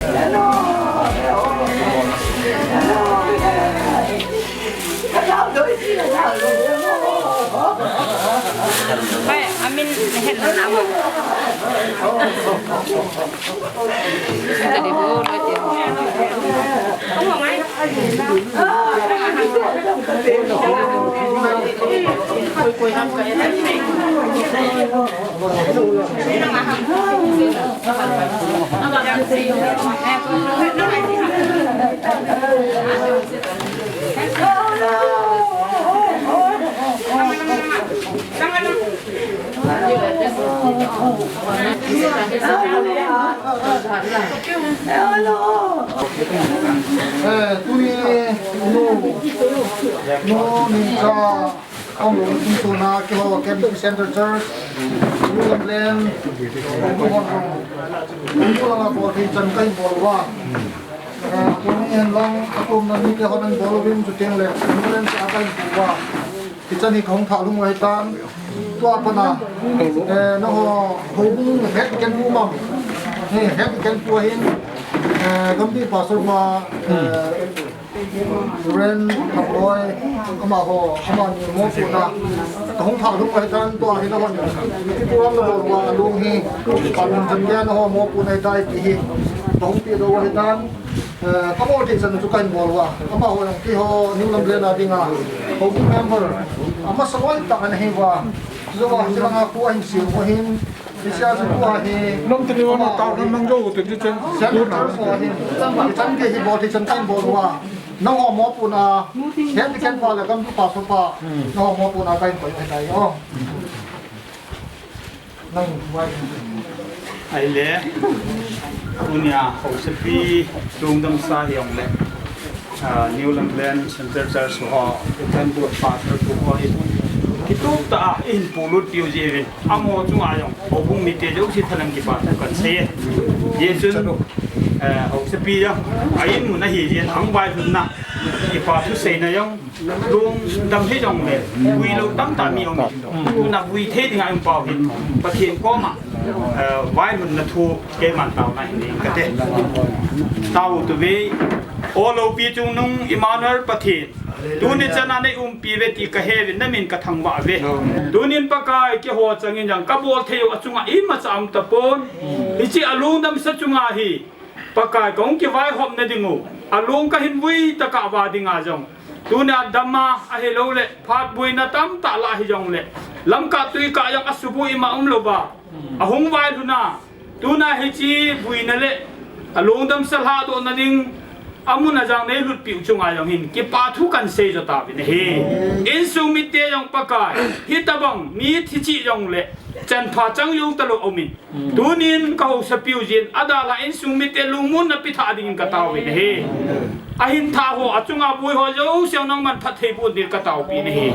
Baik, Amin lihat nama. Jadi bu, kamu main? ông cũng tu na cái họ camping center church luôn lên cũng là bộ thì chân cây bộ qua cũng yên long cũng là những cái họ đang bộ viên chủ tiền lệ cũng lên sẽ cây bộ qua thì chân thì không thảo luôn ngoài tan toa phần nào nó họ cũng hết cái bu mỏng hết cái bu hin công ty bảo số mà ren học bồi mà họ mà nhiều món phụ na không thảo lúc này tan toa thì nó còn cái bu nó đồ qua luôn hi còn chân kia nó họ mua phụ này tay thì không biết đâu hay tan có một thì chân chụp cảnh bồi qua mà họ cái họ nhiều lắm lên là đi ngà họ cũng member mà sao vậy ta này qua rồi chỉ là aku anh siêu của him thì sao của thì nông dân nó tạo ra năng dâu từ trên luôn nào thì chân cái thì bỏ thì chân cảnh bồi qua nó họ mua phụ na hết cái qua là cầm tu pa nó họ mua phụ na cảnh bồi này đó năng quay ai lẽ punya hậu sự phi trung tâm sa hiong lẽ New Zealand Center Church họ kan buat pastor tu họ itu ta in pulut piu je amo chung ayong obung mi te jo si thalang ki pa kan se ye chun hậu sự phi ya ain mun na hi jen ang bai hun na ki pa tu se na yong lung dam he jong le wi lo tam ta mi ong tu na wi the ding ai pa hin pa thien ko ma vai hun na thu ke man tao na ni ka te tao tu ve olo pi chung nung Emmanuel Pathi tunin chana nei pi ve ti ka he na min ka thang ba ve tunin pa kai ke ho changin jang ka bol theu achunga i ma cham ta pon hi chi alung dam sa chunga hi pa kai kong ki vai hom na dingu alung ka hin vui ta ka wa dinga jong tunia dhamma a he lo le phat bui na tam ta la hi jong le lam ka tui ka yang asubu ima lo ba ahung vai luna tuna hi chi bui na le alung dam sal ha do na ding amuna jang nei lut piu chunga yong hin ki pa thu kan se jo ta bi he in su mi te yong pakai hi tabang mi thi chi yong le chan pha chang yu ta lo omin tunin ka ho sa piu jin adala in su mi te lumun na pi tha ding ka taw bi he a hin tha ho achunga bui ho jo siang nang man phat thei pu dir ka taw bi he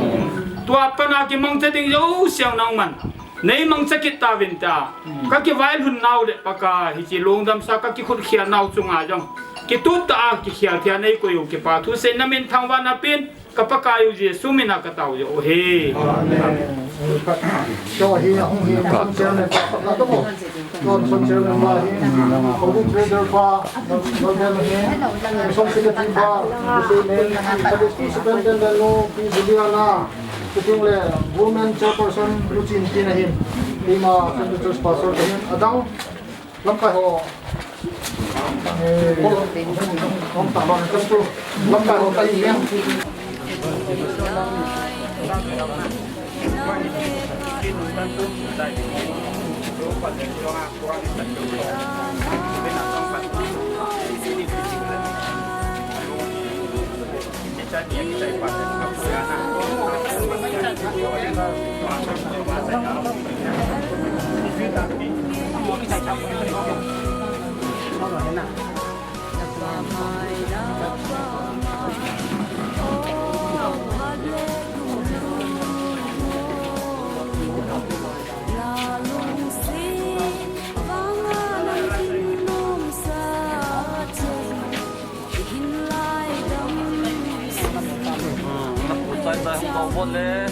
tua pana ki mang cha ding jo siang nang man nei mang cha kit ta vin ta ka ki vai hun naw le paka hi chi long dam sa ka ki khut khia naw chunga jong ki tu ta ki khia thia nei ko yu ki pa thu se na min thang wa na pin ka pa ka yu je sumina ka taw yo he cho hi hong hi con chơi này là tốt một con chơi này mà hi không biết chơi được qua nó chơi này xong sẽ được qua thì nên cái participant dan lo pilihan kutung le women chairperson luchin tin hin lima center church pastor hin adang lam kai ho không tạm bằng cái tu lam kai ho tai yang không có lên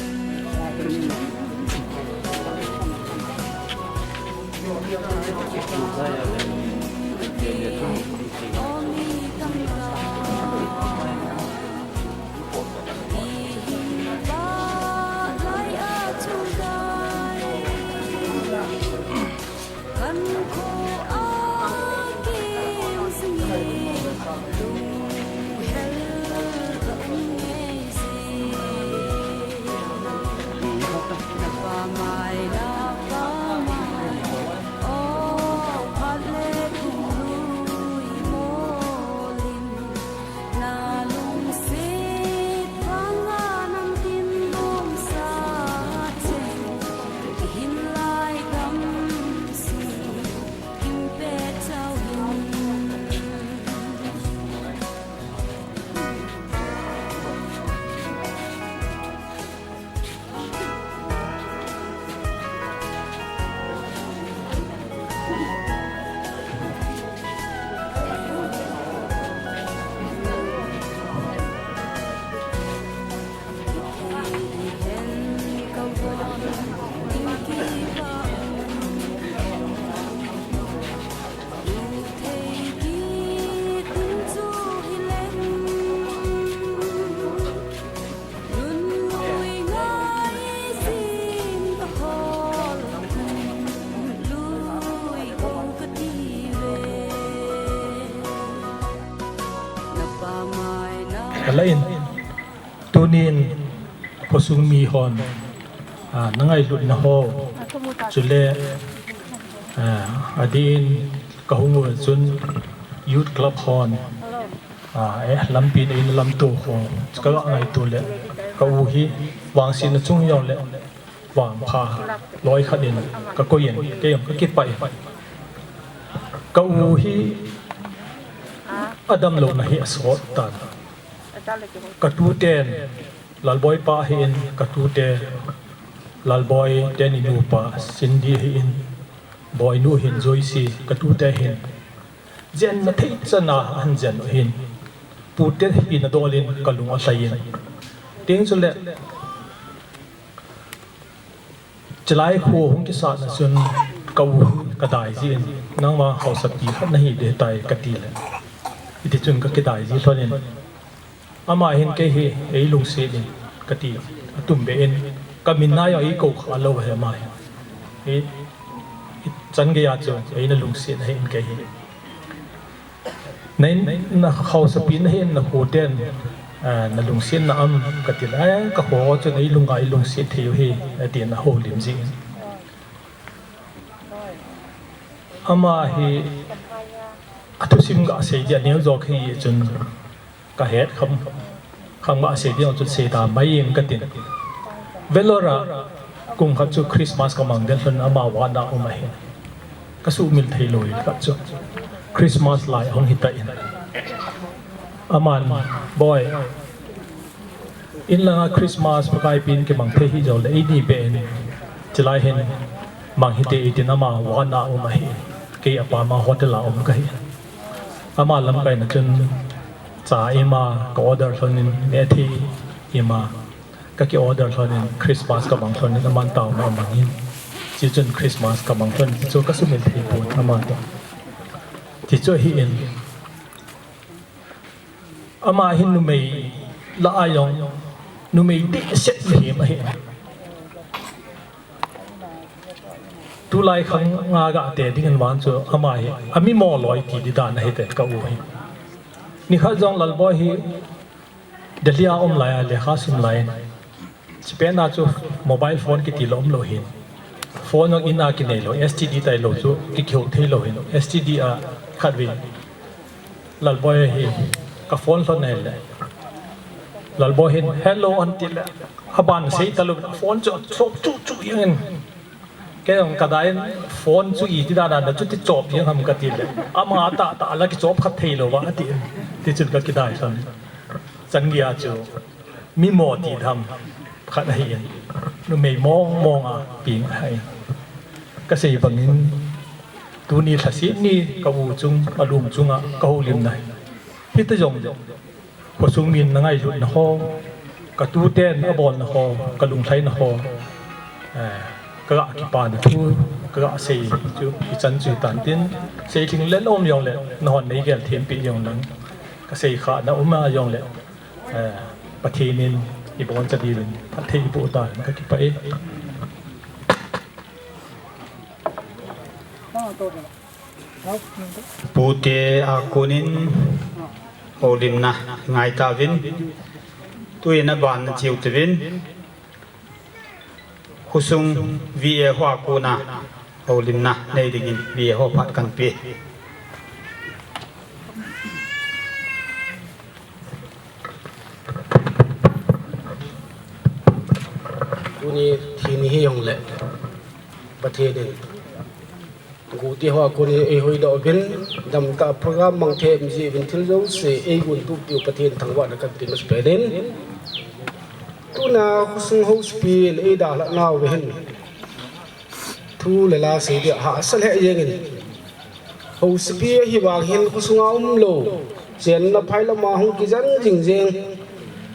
กันละอินตัวนี้พอสุงมีฮอนนั่งไอ้ลุนนะโฮจุเล่อดีนกะหงวนจุนยูทคลับฮอนลำปีนอินลำตัวฮอนก็ไงตัวเล่ก็อูฮีวางสินจุงยองเล่วางพาลอยขัดเองก็ก็เย็นเกมก็คิดไปก็อูฮีอดัมลงนะฮีอสอดตันกระตูเตนลาลบอยป้าเห็นกระตูเตลาลบอยเตนินูป้าสินดีเห็นบอยนูเห็นจอยซีกระตูเตเห็นเจนนัทอิจนาอันเจนเห็นปูเตหินดอลินกลุงอัลไยนเตียงสุดเละจะไล่หัวหงที่สาดนะส่วนกูกระต่ายจีนนั่งมาเขาสติขัดนะฮีเดตายกระตีเลยอิทธิจุนก็กระต่ายจีตอนนี้อามาเห็นแค่ไอ้ลุงเสียนกระตีตุ่มเบนก็มินนายไอ้กูขาลาวเหมาไอ้จันเกียร์จงไอ้นั่นลุงเสียนเห็นแค่ในนักเขาสปินเห็นนักโหเดนนั่นลุงเสียนน้ำกระตีไอ้ก็หัวจนไอ้ลุงเสียนเที่ยวเฮไอ้เดียนน่ะโหลิมจีนอามาเฮอัตุสิมก็เสียเดียนเนี่ยจอกให้จนก็เหตุคำว่าเสียเดียวจนเสียตาไม่ยิงกันตินเวลาระกุมขับจูคริสต์มาสก็มังเดินคนอามาวานาอุมาเห็นก็สู้มิลเทโลยขับจูคริสต์มาสไลน์ของฮิตาอินอามันบอยอินลังคริสต์มาสประกายปีนกับมังเทฮิโจเลยนี่เป็นจะไล่เห็นมังฮิตาอินอามาวานาอุมาเห็นเกี่ยปามาโฮเทลอุมกันอามาลำไปนะจนจ่าเอมาก็ออเดอร์ชนินเนทีเอมาก็กี่ออเดอร์ชนินคริสต์มาสกับบางชนินน้ำมันเต่ามาบางยินที่จนคริสต์มาสกับบางชนินที่ก็สุ่มเป็นที่ปูน้ำมันตัวที่ช่วยให้เอ็นอามาหินนุ่มไม่ละอายองนุ่มไม่ดิเสร็จเลยมาเห็นตุลายขังงากะเตะที่กันวันจูอามาเห็นอามีมอลอยที่ดิดานให้เตะกับอูเห็นนี่ข้าจงลัลบอยฮีเดลีอาอมไลน์เลขาสิมไลน์สเปนอาจูโมบายโฟนกิติลอมโลหินโฟนองอินอากินเนโล STD ไตโลจูกิเขียวเทโลหิน STD อาขัดวินลัลบอยฮีกับโฟนโซนเนลเลยลัลบอยฮีเฮลโลอันติลอาบันเซตลุโฟนจูจุยังไงแกงกระไดโฟนจู่อีที่ด้านนั้นจุดที่จบยังทำกระติเลยอามาตาอะไรก็จบขัดเทโลวะที่จุดก็กิได้สันจังเกียจูมีหมอที่ทำขัดให้นุ่มไม่มองปีงให้ก็เสียบางนิดตัวนี้ทัศนีกบูจุงอารมณ์จุงกหูลิมไหนที่ตะยงพอจุงมินนั่งไอ้หลุดนะฮอกระตูเต้นอบอลนะฮอกระลุงไทยนะฮอกระกิปานทูกระเสียจูอีจันจูตันตินเสียถึงเล่นอมยองเลยนอนในเกลเทียมปียองนั้นก็เสียขาดนะมายองเลยประเทศนี้อีบอลจะดีเลยประเทศปูตานก็คิดไปปูเตอากุนินโอลิมนะไงตาวินตุยนับบานจิวตวินคุซุงวีเอหัวกูนะโอลิมนะในดิ่งวีเอหัวพัดกันปีตัวนี้ทีนี้ให้ยงเลยประเทศนี้กูที่ว่าคนเอฮอยดอกเป็นดำกับพระกำมังเทมจีเป็นที่เราเสียเอกุนตุอยู่ประเทศทั้งวันนะครับที่มาสเปนตัวน่าคุซึ่งเขาสเปนเอดาละน่าเว้นทูเลลาเสียเดียหาสละยังไงเขาสเปนฮิบางเห็นคุซึ่งเอาโลเสียนนับไพ่ละมาหงกิจันจริง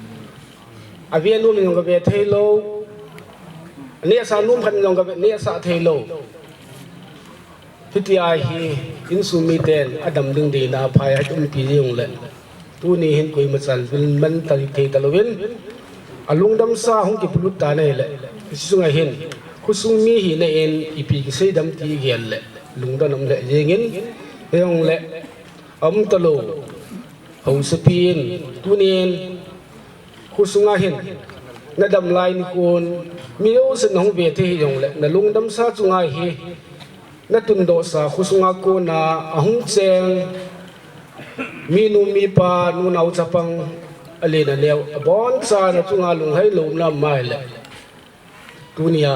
ๆอาเวียนนู่นยังกับเวทเทโลเนี่ยสานุ่มพันยังกับเนี่ยสาเทโลพิธีอาฮีอินสุมิเตนอดัมดึงดีนาภายให้ตุ้มปียงเลยตัวนี้เห็นคุยมาสั่นเป็นมันตลิเทตะลวินอลุงดำซาหงกิปลุตตาเนี่ยแหละสุงเห็นคุสุงมีหินเอ็นอีปีกเสดำตีเกียนแหละลุงดำเลยยังเงินยังแหละตะโลเฮ hầu sepin tunin khusunga hin na dam lai ni kun mio sen hong ve the yong le na lung dam sa chunga hi na tun do sa khusunga ko na ahung cheng minu mi pa nu nau chapang ale na leo bon sa na chunga lung hai lom na mai le tunia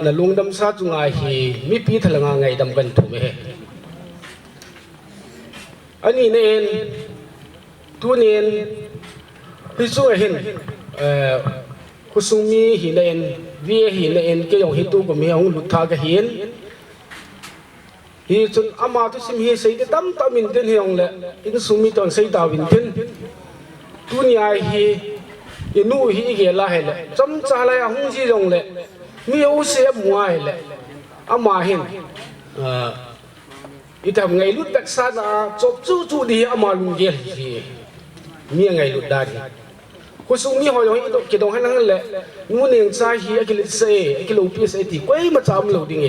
na lung dam sa chunga hi mi pi thalanga ngai dam kan thu me ani nen tunin hisu hin kusumi hi len vi hi len ke yong hitu ko me ong lutha ka hin hi chun ama tu sim hi sei tam tam min ten hiong le in sumi ton sei ta win ten tunia hi inu hi ge la he le cham cha la ya hung ji yong le mi o se muai le ama hin itam ngai lut tak sa na chop chu chu di ama lung ge hi mi ngai lut da hi kusung mi ho yo hi ki dong han le nu ning cha hi akil se akil pi se ti koi ma cham lo ding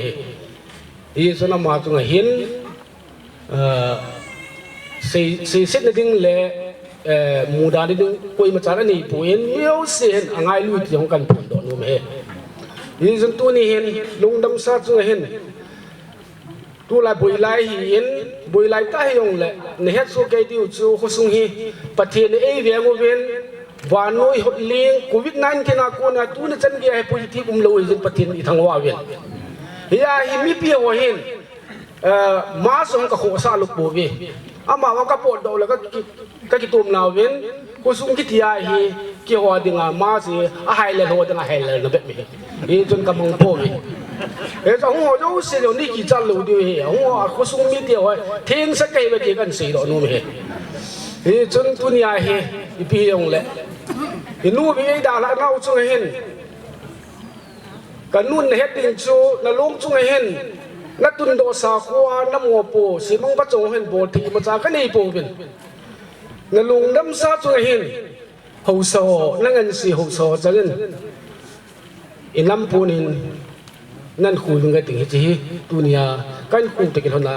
hi sona ma chu nga hin se sit na ding le mu da ding koi ma cha ni puin miao sen angai lu ti hong kan pun do nu me hi zun tu ni hin lung dam sa chu hin tu lai bui lai hin bui lai ta hiong le ne het so ke tiu chu kusung hi pathe ne e ve ngo ven vanoi ling covid-19 kena ko na tu na chan ge hai pui ti lo hin pathin i thang wa ven ya hi mi pi ho hin ma song ka kho sa lu bo ve ama wa ka po do la ka ki tum na ven ko sung ki tia hi ki ho dinga ma si a hai le ho dinga hai le na be mi hi chun ka mong po ve e cha ho jo se lo ni ki chan lo di he ho ko sung mi ti ho theng sa kai be ti kan sei do no me hi chun tu ni a he i pi yong le i nu bi da la nau chu hin kan nun het ding chu na lung chu hin na tun do sa khwa na mo po simong ba chong hin bo thi ma cha ka nei po bin na lung dam sa chu hin ho so na ngan si ho so chalin in lam punin nan khu lung ga ting hi tunia kan ku te ki hona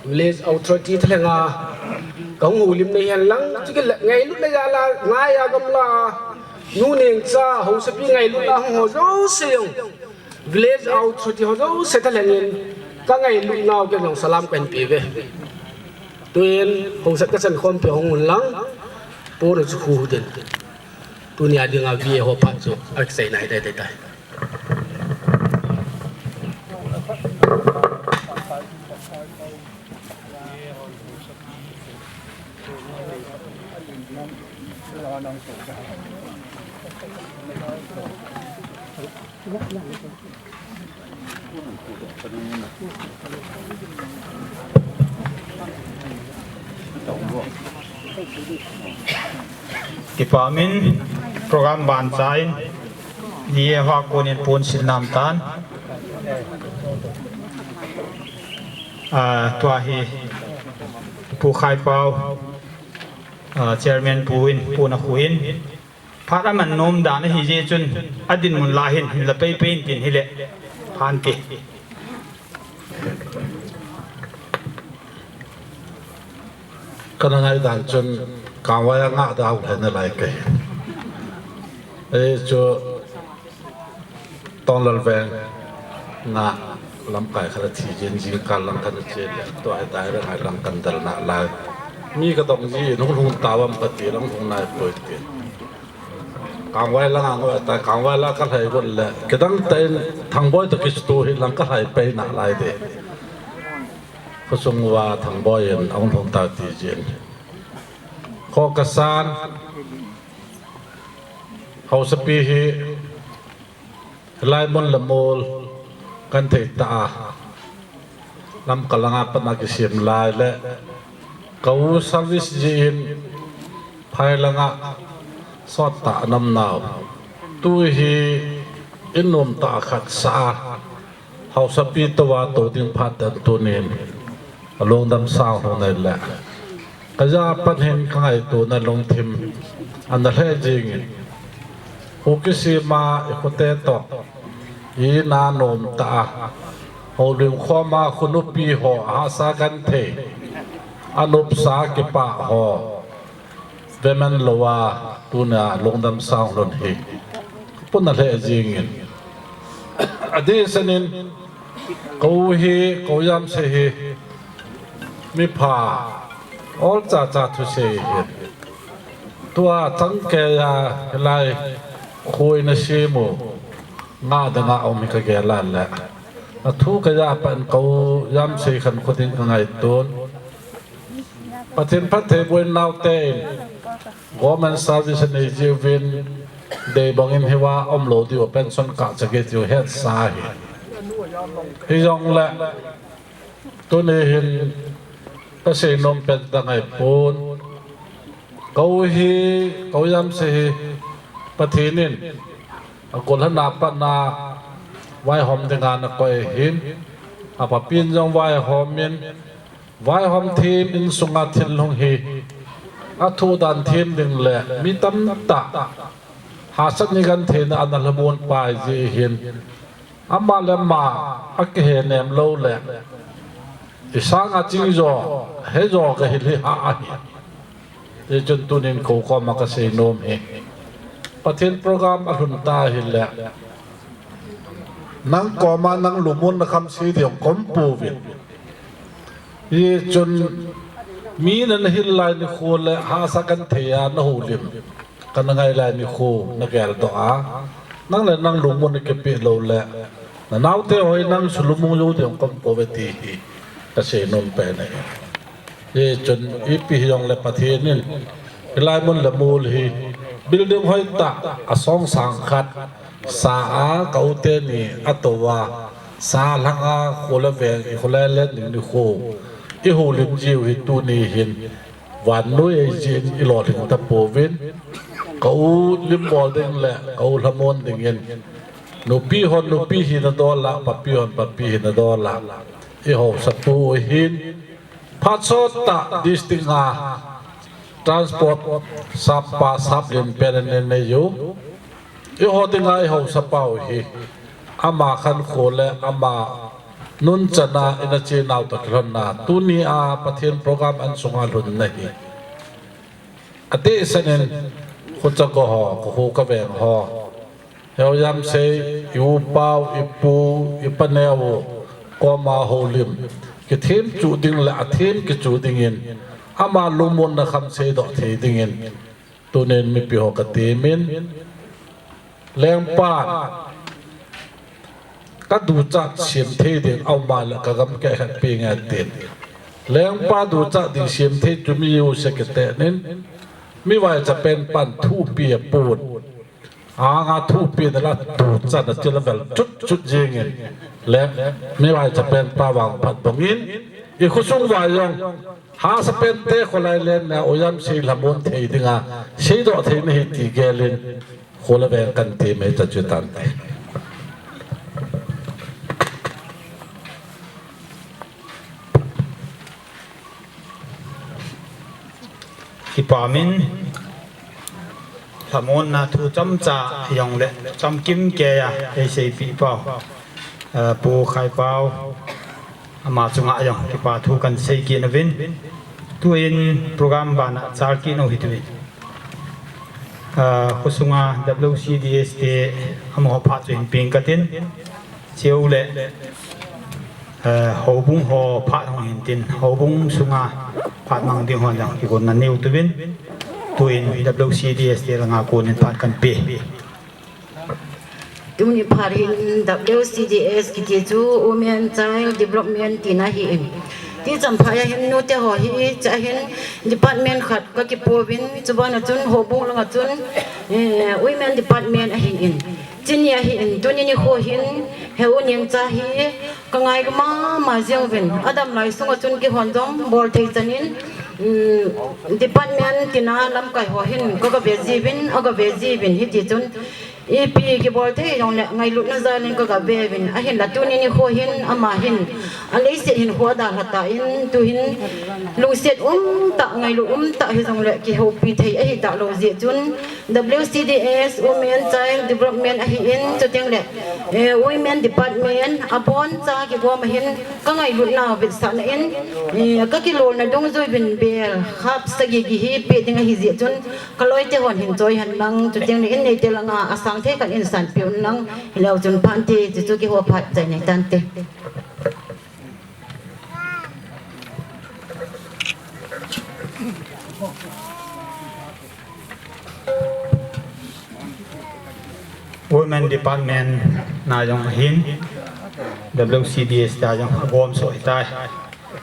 village authority thlenga kong hu lim nei han lang chi ke ngai lut la ya la ngai ya gam la nu neng cha ho se pi ngai lut la ho zo seung village authority ho zo se ta lenin ka ngai lut naw ke nong salam kan pi ve tuin ho se ka san khom pe hong lang po ro chu khu den tunia dinga vi ho pa chu ak sei nai dai dai dai Department program ban chain die wa konin pon sin nam tan tua hi pu khai pau chairman puin puna huin phara man nom dan hi je chun adin mun la hin la pe pein tin hi le phan ti kana ngai dan chun kawaya nga da hu na lai ke e cho tong lal veng na lam kai khara thi jen ji kal lang kan che to ai dai ra hai lang kan dal na lai mi ka dong ji nong nong tawam pati lang nong nai poi ti kawai lang ang wa ta kawai la ka hai gon le ke dang ten thang boy to kis to hi lang ka hai pe na lai de ko sung wa thang boy en ong thong ta ti jen kho kasan hau sapi hi lai mon lamol kan thei ta lam kalanga pana ki sim lai le kau service jin phai langa sot ta nam naw tu hi inom ta khat sa hau sapi to wa to ding phat dan tu nen along dam sao ho nei la kaja pan hen kai to na long thim an da he jing hu ki si ma e ko te to i na nom ta ho lim kho ma khunu pi ho a sa kan the anup sa ke pa ho เวมันโลวาตัวน่ะลงดำสาวหล่นเฮปุ่นนั่นแหละจริงอินอดีตสนินกูเฮกูยามเสเฮมีผาออลจ่าทุเสเฮตัวตั้งแกยาไลคุยนชิมูงาดังเอามิกเกลันแหละทุกยาเป็นกูยามเสขันคนที่ไงตุนประเทศพัฒน์เทวินนาวเตนGovernment serviceในจีวินเดย์บอกอินให้ว่าอมโหลดอยู่เป็นส่วนกะจะเกิดอยู่เฮ็ดสายที่ยองแหละตัวนี้เห็นก็เสียนมเป็นตังไงปูนเขาฮีเขายำเสียประเทศนี้กุลนาปนาไว้หอมในงานก็เห็นอาปปินจงไว้หอมมินไว้หอมทีมอินสุงาทินลงฮีอาทูดันเทียมดึงแหละมีตำตะหาสักนิกันเทนอันนั้นละมวนไปจีเห็นอามาเลมาอักเห็นเนมโลแหละอิสางอาจิงจ่อเฮจ่อก็เห็นเลยหาอีจนตัวนี้เขาก็มาเกษตรนมเองประเทศโปรแกรมอรุณตาเห็นแหละนังก่อมานังหลุมมุนคำสีเดียวก้มปูวินอีจนมีนั่นหินลายนิโคและหาสักันเทียนหูลิมกันไงลายนิโคนักแก่ตัวนั่งเลยนั่งหลุมมุนเก็บปีโลแหละน้าวเตหอยนั่งสุลมุงยูเดียวก้มปูเวทีเกษตรนมไปไหนจนอีปียองและประเทศนี่ลายมุนละมูลฮีบิลดิ้งหอยตะอสองสังขัดสาเกาเตนีอัตวาสาลังอาโคละเวงอีโคละเล่นหนึ่งนิโคอีหูลิมจิวฮิตูนีเห็นวันนู้ยจีนอีหลอดถึงตะโปวินเขาลิมบอลดึงแหละเขาละมนดึงเงินนูปีฮอนนูปีหินดอลละปัปปีฮอนปัปปีหินดอลละอีหูสัตูหินพัดโซตะดิสติงาทรานสปอร์ตสับปะสับลิมเป็นเนเนยูอีหูดึงไอหูสับเปาฮีอามาขันโคและอามานุนจะนาอินเจนาวตะกรันนาตุนีอาประเทศโปรแกรมอันสงอาลุนนี่อดีตเสนนคนจะก็หอก็หูกระเวงหอเฮียยำเซยูเปาอิปูอิปเนวก็มาโฮลิมกิเทมจูดิงและเทมกิจูดิงินอามาลุมุนนะคำเซดอกเทดิงินตัวนี้มีปีหกเตมินแรงป้าก็ดูจัดเสียมเทดิเอามาแล้วก็กำแก่เปียงเต็นแรงป้าดูจัดดิเสียมเทจุมีอยู่เสกเตนั้นไม่ว่าจะเป็นปั่นทูเปียปูนงาทูเปียนั่นละดูจัดจะละแบบจุดยิงและไม่ว่าจะเป็นปลาวางผัดบงอินอีกคนส่งวายองหาสเปนเตคนไรเล่นนะโอยามสีละมุนเทดิงาสีดอกเทนี่ตีเกลินคนละแบบกันเทไม่จะจุดตันเตที่ป่ามินละมุนนะทูจำจ่ายองเละจำกิมเกียไอเซฟีเปาปูไข่เปามาจุงอายังที่ป่าทูกันเซกินวินตัวอินโปรแกรมบานะจาร์กินเอาหิตวินคุสุงา WCDS เตอมหพัดจุนเพียงกันตินเชียวเละหอบุ้งหอพัดของหินตินหอบุ้งสุงาพัดมังดิหัวจังที่คนนั้นนิวตัววินตัวอิน WCDS เตละงาโกนินพัดกันเปตัวนี้พาริน WCDS กิจจู Women Child Development ที่น่าเห็นที่จำพายเห็นโน้ตหอฮีจะเห็น Department ขัดก็เก็บโปรวินจุบันจุนหอบุงลงจุนWomen Department เห็นจีนี่เห็นตัวนี้โคเห็นเฮวเนียนจะเห็นก็ไงก็มาเจียงวินอดัมไลส่งจุนกี่คนจงบอลเทจันินDepartment ที่น่าลำไก่หัวเห็นก็เวจีวินก็เวจีวินที่จุน EP ki bol the yong le ngai lut na za len ko ga be bin a hin la tu ni kho hin ama hin a le se hin ho da la ta in tu hin lu set ta ngai lu ta hi jong le ki ho pi thei a hi ta lo je chun WCDS Women Child Development a hi in chu teng le Women Department upon cha ki go ma hin ka ngai lut na bit sa na in ka ki lo na dong zoi bin bel khap sa gi gi hi pe ding a hi je chun ka loi te hon hin choi han mang chu teng le in nei te la nga asang thế kan in san pion nang hilau chun phan te chu ki ho phat chai nei tan te Women Department na yong hin WCDS ta yong bom so itai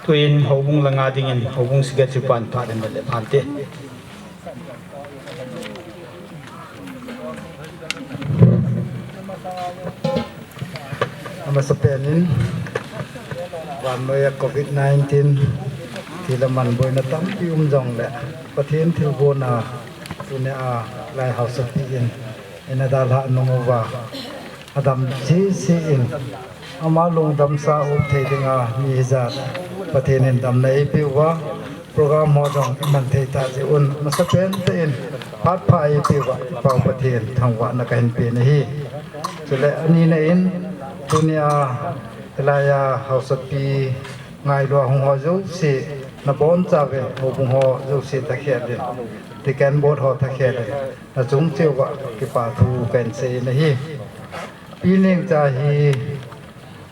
tuin hobung langa dingin hobung sigat chupan pa den le phante Masa peninวันเมื่อโควิด-19 ที่ละมันบอยนัตั้มที่จงแหละประเทศที่โบนาตัวเนี่ยลายเฮาสปีอินเอ็นดาลานงวาอดัมจีซีอินอามาลงดำซาอุบเทดิงามีจัดประเทศนินดำในปีว่าโปรแกรมมอจงมันเทตาจิอุนมาสเปนเตนพัดพายปีว่าเป่าประเทศทางวันนักเห็นปีนี้จุดและอันนี้ในอินตัวเนี่ยลายเฮาสปีไงดัวหงหอจุสินบอนจ่าเวหงหอจุสิตะเคียนเดที่แกนโบดหอตะเคียนเลยนะจุงเจียวว่ากิปาทูแกนเซนะฮีปีนึงจะฮี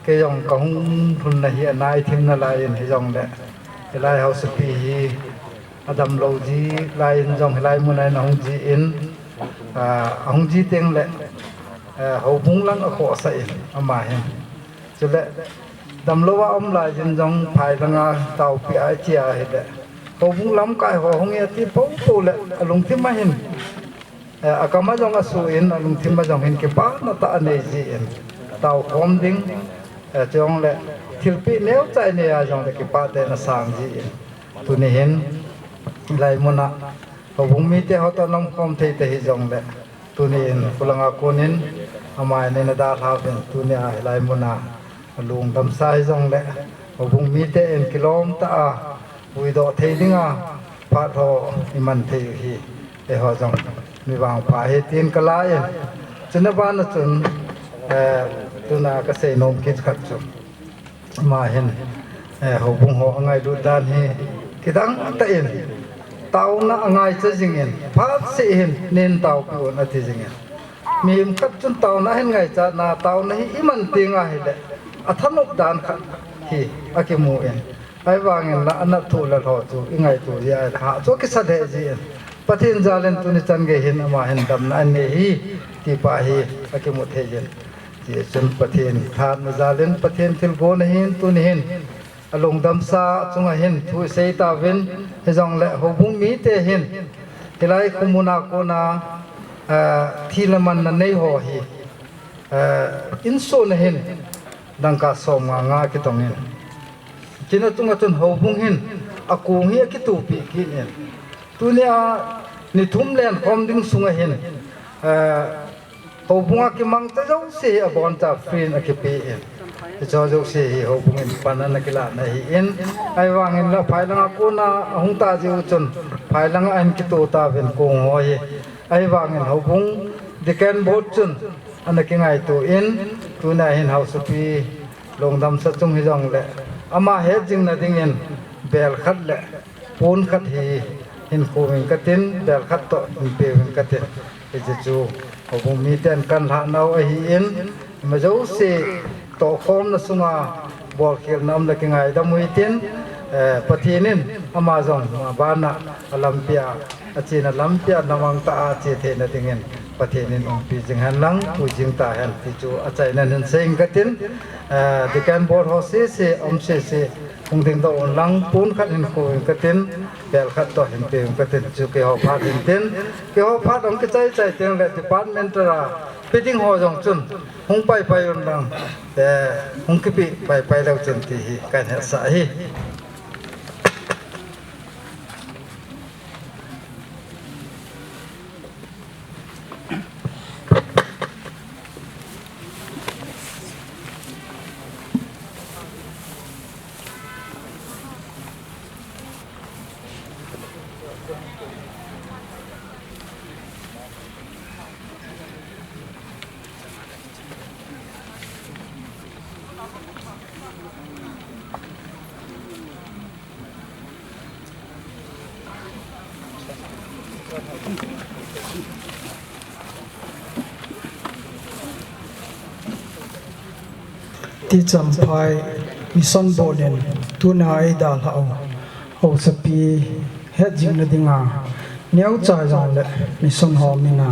ก็ยองกงทุนนะฮีนายทิมนาลายให้ยองแหละลายเฮาสปีฮีอดัมโลจีลายยองลายมุนายนหงจีอินหงจีเต็งแหละเขาบุ้งลังอโคใส่อามาเห็นจุดละดำโลว่าอมลายจนจงภายลังอาเต่าปีอาเจียเห็นแหละเขาบุ้งล้ำกายหัวหงเอติปุ๊บปุ๊บแหละลุงที่มาเห็นอากามาจงอาสูอินลุงที่มาจงเห็นเก็บบ้านตาเนจีอินเต่าคอมดิ้งจงแหละทิลปีเนื้อใจเนี่ยจงเก็บบ้านแต่น่ะสางจีอินตัวนี้เห็นลายมุนะเขาบุ้งมีแต่เขาตอนน้องคอมเทแต่หิจงแหละตัวนี้เห็นพลังอาโกนินอามาในนาดาลาเป็นตัวนี้ลายมุนะลุงดำไซจงแหละเขาบุ้งมีแต่เอ็นกิโลมตาวิโดเทดิงาพาทออิมันเทฮีเอหอจงมีวางผาเฮตีนกลายจนบ้านจนตุนาเกษตรนมคิดขัดจุมาเห็นเขาบุ้งหัวไงดูด้านฮีคิดังตะเอ็นเต่าน่ะไงจะจริงเอ็นพัดเสียนเน้นเต่ากูน่ะที่จริงเอ็นมีมกัดจนเต่าน่ะเห็นไงจะน่ะเต่าน่ะอิมันตีงาเห็นเลยอัธนุดานขัดฮีอากิมูเอ็นไอ้วางเงินละอันนั้นถูกแล้วถูกยังไงถูกยังไงหาตัวกิสัดเฮจีปฏิญญาเล่นตุนิจันเกหินมาเห็นดำนั้นนี่ฮีที่ป่าฮีอากิมุทเฮจินที่จนปฏิญทานมาจาเล่นปฏิญทิลโกนหินตุนิหินอลงดำซาจงหินทุเสยตาวินให้จงเละหบุ้งมีเตหินที่ไรคุมุนาโกนาที่ละมันนั่นในหัวฮีอินโซนหินดังกาสมงาคิดตรงนี้จินตุงตุนหอบุงหินอากูเฮียกิตูปีกินเองตัวเนี้ยนิทุมเลนคอมดิ้งสุงเห็นหอบุงอากิมังจะเจ้าเสียบอนจ่าฟรีนอากิปีเองจะเจ้าเสียหอบุงเห็นปานันนักลาในเอ็นไอวางเห็นละภายหลังอากูน่าหงตาจิวจนภายหลังอันกิตูตาเป็นโกงหอยไอวางเห็นหอบุงดิแกนบดจนอันนั้นกิไงตัวเอ็นตัวนี้เห็นเฮาสุปีลงดำสัจงให้จงแหละอามาเฮ็ดจริงนะดิ้งเงินเบลขัดแหละปูนขัดฮีเห็นโควิงกัดตินเบลขัดโตอินเปวิงกัดตินเอเจจูเขาคงมีแต่กันหาเนาไอฮีอินมาเจ้าเสโตคอมนะสุงาบอกเขียนน้ำละกิไงดำมุยตินปฏินินอามาจงมาบ้านนะลัมเปียอาจีนลัมเปียนวังตาอาจีเทนะดิ้งเงินปฏินินองปีจึงหันหลังผู้จึงตาหันที่จูอาใจนั้นเห็นเสียงกัดตินที่การบอดหัวเสียอมเสียคงถึงตัวหลังปูนขัดเห็นโควิงกัดตินเบลขัดต่อเห็นเปวิงกัดตินจูเกี่ยวพัดเห็นตินเกี่ยวพัดองกใจใจเตียงและที่บ้านเมนตราพิจิงหัวจงจุนหงไปยนดังแต่หงกิปิไปแล้วจนที่การเหตุสาเหตุ ที่จำพายมิสันโบเนนตุนาไอดาลเอาสปีเฮ็ดจิงนดิงาเนียวใจจังเลยมิสันหอมินา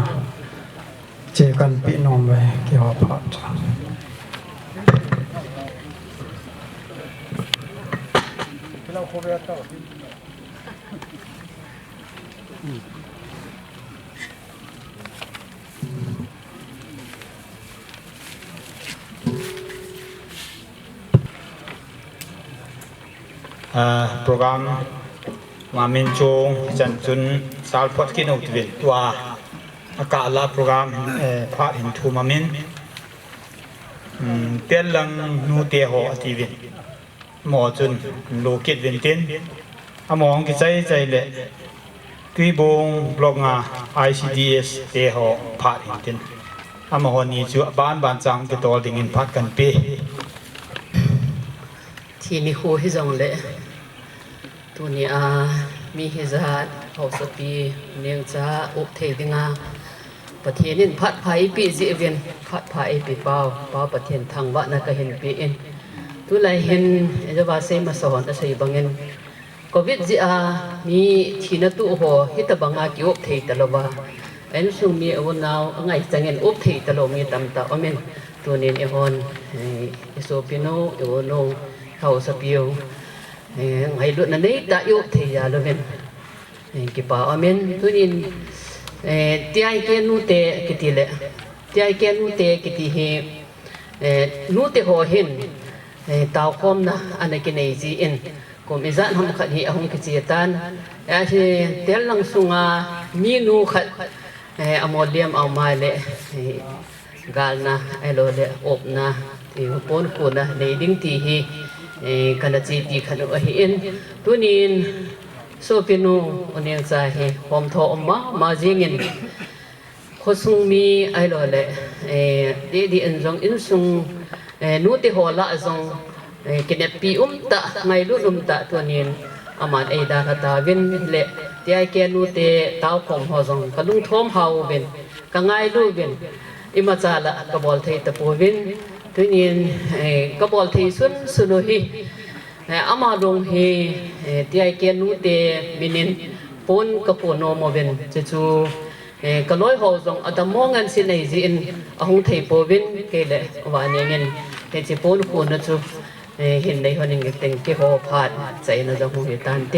เจกันปีนอมไว้กี่หอบพัดโปรแกรมมามินจงจันจุนสาลพัดกินอุตวิตัวอากาศลาโปรแกรมพาหินทูมามินเตียนลังนูเตียหอทีวินหมอจุนโลกิตวินตินอมองกิจใจเลยตุยบงบล็อกงา ICDS เตียหอพาหินตินอมองนี้จูบ้านจังกิตอลดิ่งอินพัดกันปีที่นี่คู่ให้จงเลยตัวนี้มีเหตุเขาสปีเนียงจะอุบเทดิงาประเทศนี้พัดไผ่ปีจีเวียนพัดไผ่ปีเปล่าประเทศทางวัดนั่นก็เห็นปีเอ็นตัวไรเห็นจะว่าเซมาสอนจะใส่บางเงินก็วิจิมีที่นั่นตัวหัวฮิตบังอากิอุบเทตลอดว่าเอ็นซุมีอวนาวไงจังเงินอุบเทตลอดมีตำตาอเมนตัวนี้เอฮอนอิโซปิโนเอวโนเขาสปียวไอ้รุ่นนั้นได้ได้ยุบที่ยาลเวนกี่ป่าอเมนตัวนี้ที่ไอ้แกนูเตกิติเล่ที่ไอ้แกนูเตกิติเฮนูเตหัวเห็นตาวคอมนะอันนี้กินไอจีเอ็นก็มีจันทำขัดเหี้ยหงกิจตันไอ้ที่เตลลังสุงามีนูขัดอมอเลียมเอาไม้เล่กาลนะไอ้โลเล่อบนะที่ปนกูนะในดิ้งที่เฮขณะจีตีขณะเห็นตัวนี้โซปิโนอันนี้จะเห็นความท้อมาจริงเขาส่งมีไอ้โลเล่ดีอันจงอินส่งนู้ที่หัวละจงกินปีตะไงลุตะตัวนี้อามันไอ้ดาตาเวนเล่ที่ไอ้แกนู้ที่ตาวของหัวจงกระลุงท้อมเฮาเวนกังไงลุเวนอิมาจาละกบอลไทยตะปูเวนตัวนี้ก็บอกที่สุนฮีอามาดงฮีที่ไอเกนูเตบินินปนกับปนโนโมเวนจะจูก็ลอยหัวจงอัตมองกันสิในจีนอาหงไทยปวินเกลวานยังเงินแต่จะปนคนนะจูเห็นในคนนึงเต็งเกี่ยวพาดใจนะจะหงเหตันเต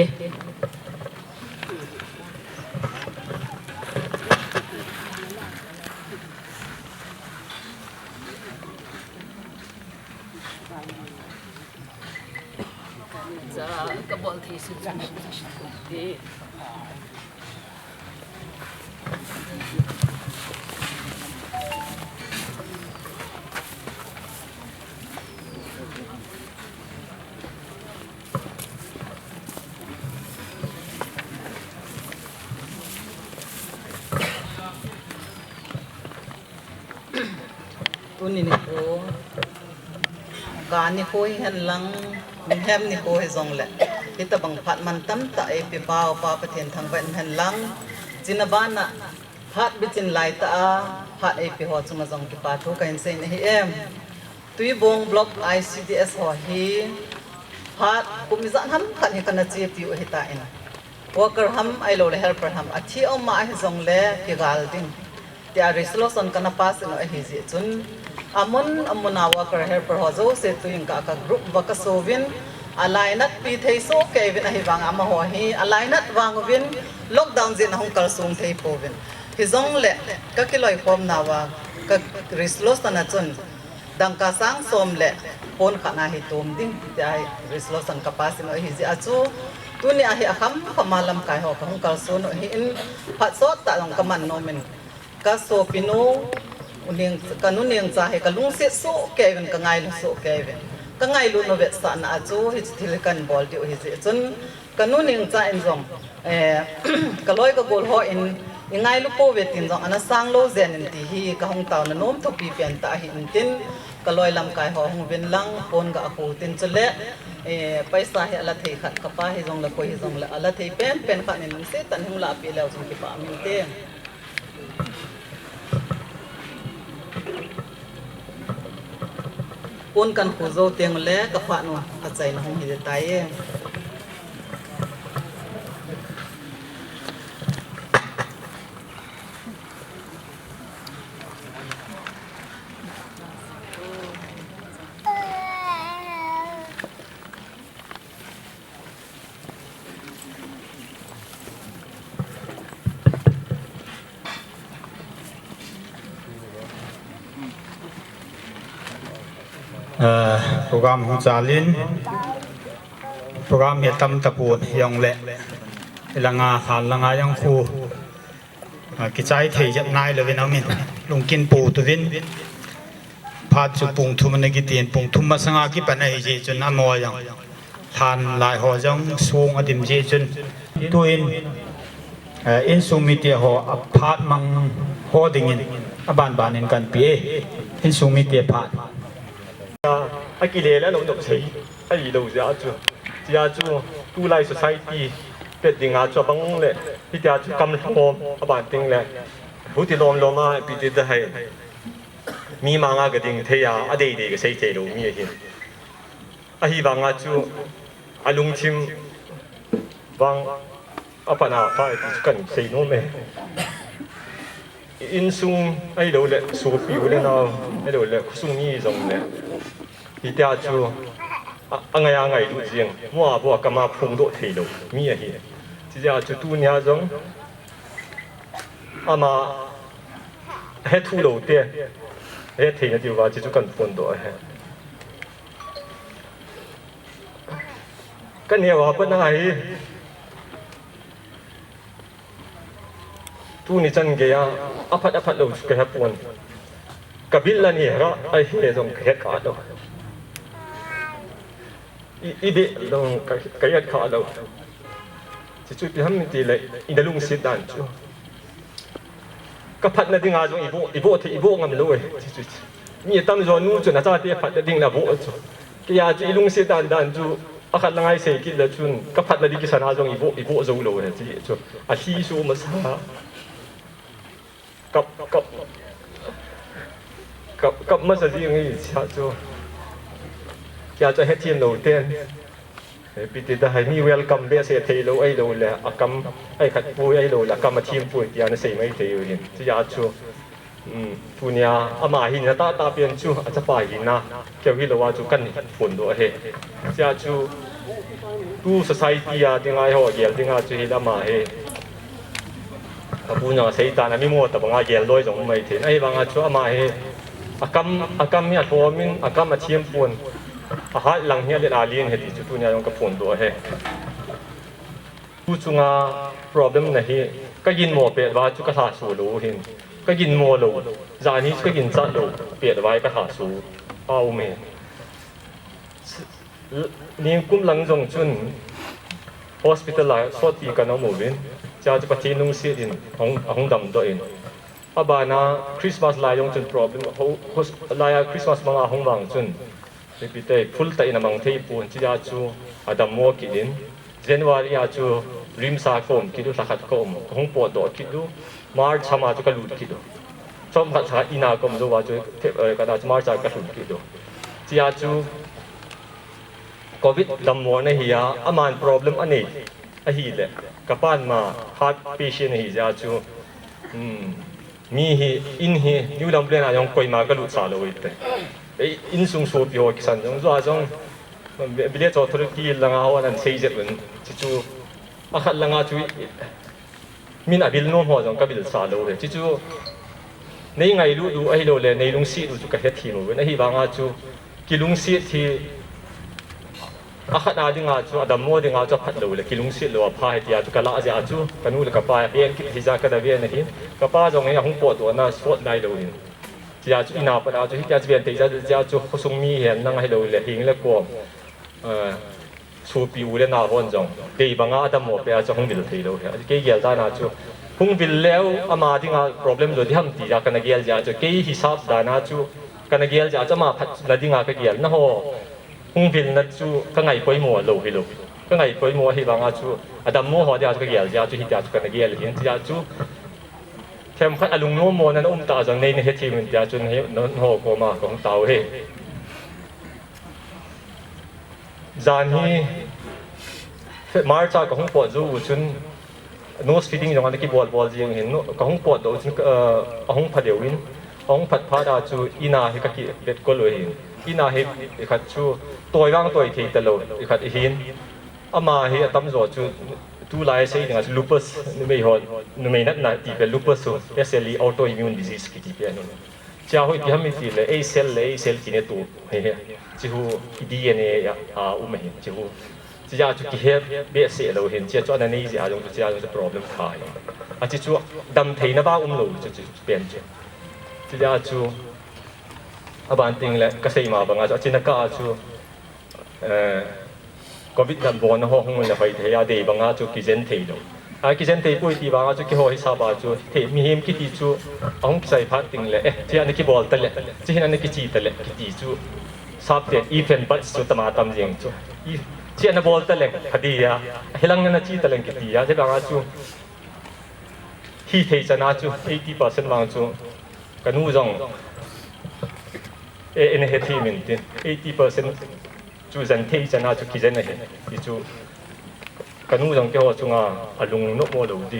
กระบอกที่สุดดีตัวนี้นี่โอ้การนี่โอ้ยเห็นหลังมันแฮมนี่โอ้ยจงแหละที่ตะบังพัดมันตั้มตะไอปีเปล่าปาประเทศทางเวนเห็นหลังจินบ้านน่ะพัดบิจินไหลตาพัดไอปีหัวสมจงกี่ปาทุกันเซนเอ็มตุยบงบล็อก ICDS หัวฮีพัดกุมิจันฮัมขันให้กันจีบอยู่เหตุอินว่าเกิดฮัมไอโลเลเฮลเปอร์ฮัมอาชีเอามาให้จงเล่กี่กาลดิ้งที่อาริสโลสันกันปัสเนาะเฮจิจุนamun awa kar her per hozo se tu in ka group waka sovin alainat pi thei so kevin ahi wang ama ho hi alainat wang win lockdown jin hong kal sum thei povin hi zong le ka kiloi pom nawa ka rislos na chun dang ka sang som le pon khana hi tom ding tai rislos an kapasi no hi ji achu tu ni ahi akham khamalam kai ho ka hong kal so no hi in phat so ta long ka man no men ka so pino uning kanuning zahe kalung se so kevin ka ngai lu so kevin ka ngai lu no vet sa na chu hi thil kan bol ti hi chun kanuning cha en zom ก็ลอยก็โกลฮออินยังไงลูกโปเวตินจงอันนั้นสร้างโลเซนที่ฮีก็ห้องเต่านั้นโน้มทุกปีเปลี่ยนตาหินตินก็ลอยลำกายหอหงเวนลังปนกับกูตินจะเละไปสาเหตุอะไรที่ขัดกับป้าให้จงละคุยให้จงละอะไรที่เป็นขัดในนั้นเสตันหิมลาปีแล้วจงที่ป้ามินเต้ปนกันกูโจเตียงเละกับป้าหนูอาศัยในห้องหินตายโปรแกรมของจาลินโปรแกรมเหตุตำตะปูนยองเละละงาฐานละงายังคูกิจใจเทียบนายเลยวินามินลงกินปูตัววินพาจุปุงทุมันกิตีนปุงทุมมาสังอากิปันไอเจจนอมอยังทานลายหัวจังสูงอดิมเจจนตัวอินสูมิเตียหัวพาดมังหัวดิ่งินอบานอินกันปีอินสูมิเตียพาด阿吉咧，咱拢用钱，阿伊路是阿做，是阿做，都来 society， 決定阿做幫咧，呢啲阿做咁好，阿辦定咧，好似浪啊，別啲都係迷茫啊個定睇啊，阿哋嘅世界路咩嘢？阿希望阿做阿龍팀幫阿辦啊，快啲跟死孬咩？因送阿路咧，數標咧嗱，阿路咧送呢種咧。ที่เจ้าจูอะไรรู้จริงมัวบัวกำมาพุ่งโดดเทโลมีอะไรที่เจ้าจูตัวนี้จงอามาเฮ็ดทุโลเตี้ยเฮ็ดเทนดีกว่าที่จูกันพุ่งโดดเฮก็เนี่ยว่าเป็นอะไรตัวนี้จังเกียอภัดโลจุกเฮ็ดพุ่งกับบิลล์นี่ก็ไอ้เฮ็ดจงเฮ็ดขาดโลอีเดลงกายขาเราจะช่วยทำดีเลยอินเดลุงเสียดันจูก็พัดนาดิ่งอาจงอีโบที่อีโบงามเลยมีตั้งจอนู้จนอาจารย์ที่พัดนาดิ่งนาโบจูก็อยากจะอีลุงเสียดันจูอาคัดละไงเสกิดละจุนก็พัดนาดิ่งกิษณะจงอีโบจูเลยจีจูอาชีสูมาซากับมาซาจีอย่างนี้ชาจูอยากจะให้ทีมเราเต้นปีติดได้มีเวลคัมเบสเทโลไอโลเลยอากัมไอขัดปุยไอโลละกัมมาทีมปุยที่อันเสียไม่เทียวเห็นที่อยากชูปุญญาอามาหินตาเปลี่ยนชูอาจจะไปหินนะเกี่ยวกับว่าจูกันฝนด้วยเฮ้ที่อยากชูดูสังคมที่ยังไงหัวเกี่ยวยังไงจูหินอามาเฮ้ปุญญาเสียตานะมีมัวแต่บางอย่างเกี่ยวด้วยจงไม่เห็นไอ้บางอย่างชูอามาเฮ้อากัมเนี่ยทัวมินอากัมมาทีมฝนอาหารหลังเฮียเด็ดอาลีนเฮดิจุดตัวนี้ยังกับฝนตัวเฮผู้จุงา problem นะเฮก็ยินหมอเปียดว่าจุกระถาสูรู้เห็นก็ยินหมอรู้จานี้ก็ยินจัดรู้เปียดไว้กระถาสูเอาเมนี่กุ้มหลังจงจุน hospital สวดตีกันเอาหมู่บินจะจะปฏินุ่งเสียดินห้องดำตัวเองอาบานาคริสต์มาสลายงจุน problem ลายคริสต์มาสมาห้องวางจุนปีเตย์พุลต์อินมังเทียปูนที่ยาจูอาดัมมัวกิดินเจนวารียาจูริมสาคมกิดูสักขัดคมห้องปวดดอกิดูมาร์ชมาจูกระลุดกิดูชอบขัดขาอินาคมจูว่าจูกระดาษมาร์ชกระลุดกิดูที่ยาจูโควิดดัมมัวในหิยาอามัน problem อันนี้อหิเลกับป้านมา heart patient หิยาจูมีหิอินหิยูดัมเปลนายองคอยมากระลุดสาโลอิตอินซุงสูบอยู่กิสันจงจ้าจงบิเลตจอดธุรกิจลังเอาอันนั้นเสียเจ็บมันจิจูอาคัดลังอาจุยมินอบิลโน้มหัวจงกับบิลซาโลเลยจิจูในไงรู้ดูไอ้โลเลยในลุงซีดูจุกเฮ็ดทีมเลยในที่บางอาจูกิลุงซีที่อาคัดอาดิงอาจูอาดัมโมดิงอาจูพัดโลเลยกิลุงซีโลพายที่อาจูกะละอาจอาจูกันนู่นกับปายเบียนกิฮิจากระเบียนนี่กับป้าจงเนี่ยห้องปวดตัวน่าสวดได้โลนี่ที่อาจูอินาปอาจูที่อาจูเบียนที่อาจูขส่งมีเห็นนั่งให้โลเลยหิงแล้วกวม chu pi u le na hon jong dei banga adam mo pe a chu hung vil thei lo he ke gel da na chu hung vil leo ama dinga problem lo di ham ti ja kana gel ja chu ke hisab da na chu kana gel ja chama phat na dinga ka gel na ho hung vil na chu ka ngai poi mo lo hi lo ka ngai poi mo hi banga chu adam mo ho ja chu ka gel ja chu hi ja chu kana gel hin ja chu thêm khách alung nô mô nên ta rằng này hết thì mình đã chuẩn hết nó hồ của mà cũng tàu hết gian hi mar cha cũng bỏ du chuẩn nose feeding trong cái ball riêng hiện nó cũng bỏ đâu chuẩn ông phát điều in ông phát phát ra chu ina hi cái bet có lối hiện ina hi cái chu tuổi vang tuổi thì tờ lối cái hiện ama hi tâm rồi chu tu lai say dengan lupus numai hon numai na ti pe lupus so especially autoimmune disease ki ti pe ni cha hoi ti hami ti le a cell ki ne tu he he chi hu DNA ya a u me chi hu chi ja chu ki he be se lo hen chi cho na nei ja jong chi ja jong problem khai a chi chu dam thei na ba lo chu pen chi ja chu aban ting le ka sei ma ba nga chi na ka chu Covid dan bon ho hung le phai thea de banga chu ki zen thei lo a ki zen thei pui ti banga chu ki ho hi sa ba chu the mi him ki ti chu ong sai phat ting le chi an ki bol ta le chi hin an ki chi ta le ki ti chu sap te even but chu tama tam jeng chu chi an bol ta le khadi ya helang na chi ta le ki ti ya je banga chu hi thei chana chu 80% wang chu kanu jong en he thi min tin 80% chu dân thế cho na chu ki dân này thì chu kanu jong ke ho chunga alung no mo lo di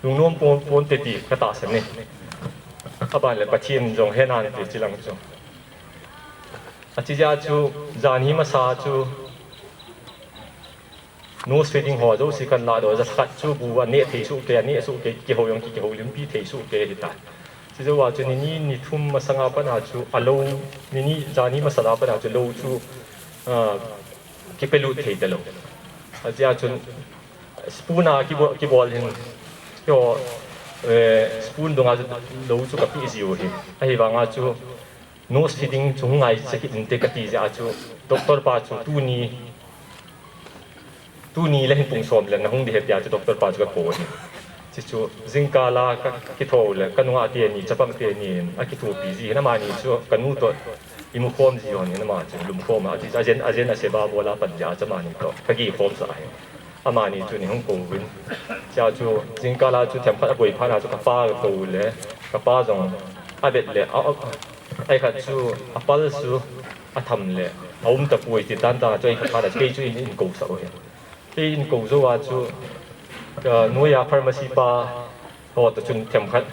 lung nom pon te ti ka ta sen ne aba le pathin jong he nan te chilang chu achi ja chu zan hi ma sa chu nose feeding ho zo si kan la do za khat chu bu wa ne thei su ke ne su ke ki ho yong ki ho lim pi thei su ke hi ta chi zo wa chu ni thum ma sanga pa na chu alo ni zan hi ma sa la pa na chu lo chu ki pelu thei telo aja chun spoona ki bol hin yo spoon donga lo chu ka pi ziu hi ai wanga chu nose feeding chung ngai se ki inte ka ti ja chu doctor pa chu tu ni le hin pung som le na hung di he pya chu doctor pa chu ka ko ni chi chu zinka la ka ki tho le kanunga ti ni chapam te ni a ki thu pi ji na ma ni chu kanu to imu khom ji on ni ma chu lum khom a ti ajen a seba bola pan ja chama ni to khagi khom sa hai ama ni chu ni hong ko win cha chu zinka la chu them phat boi pha na chu ka pa to le ka pa jong a bet le ai khat chu apal su a tham le aum ta pui ti tan ta choi kha da ke chu in ko sa oi ke in ko zo wa chu nuya pharmacy pa ho ta chun them phat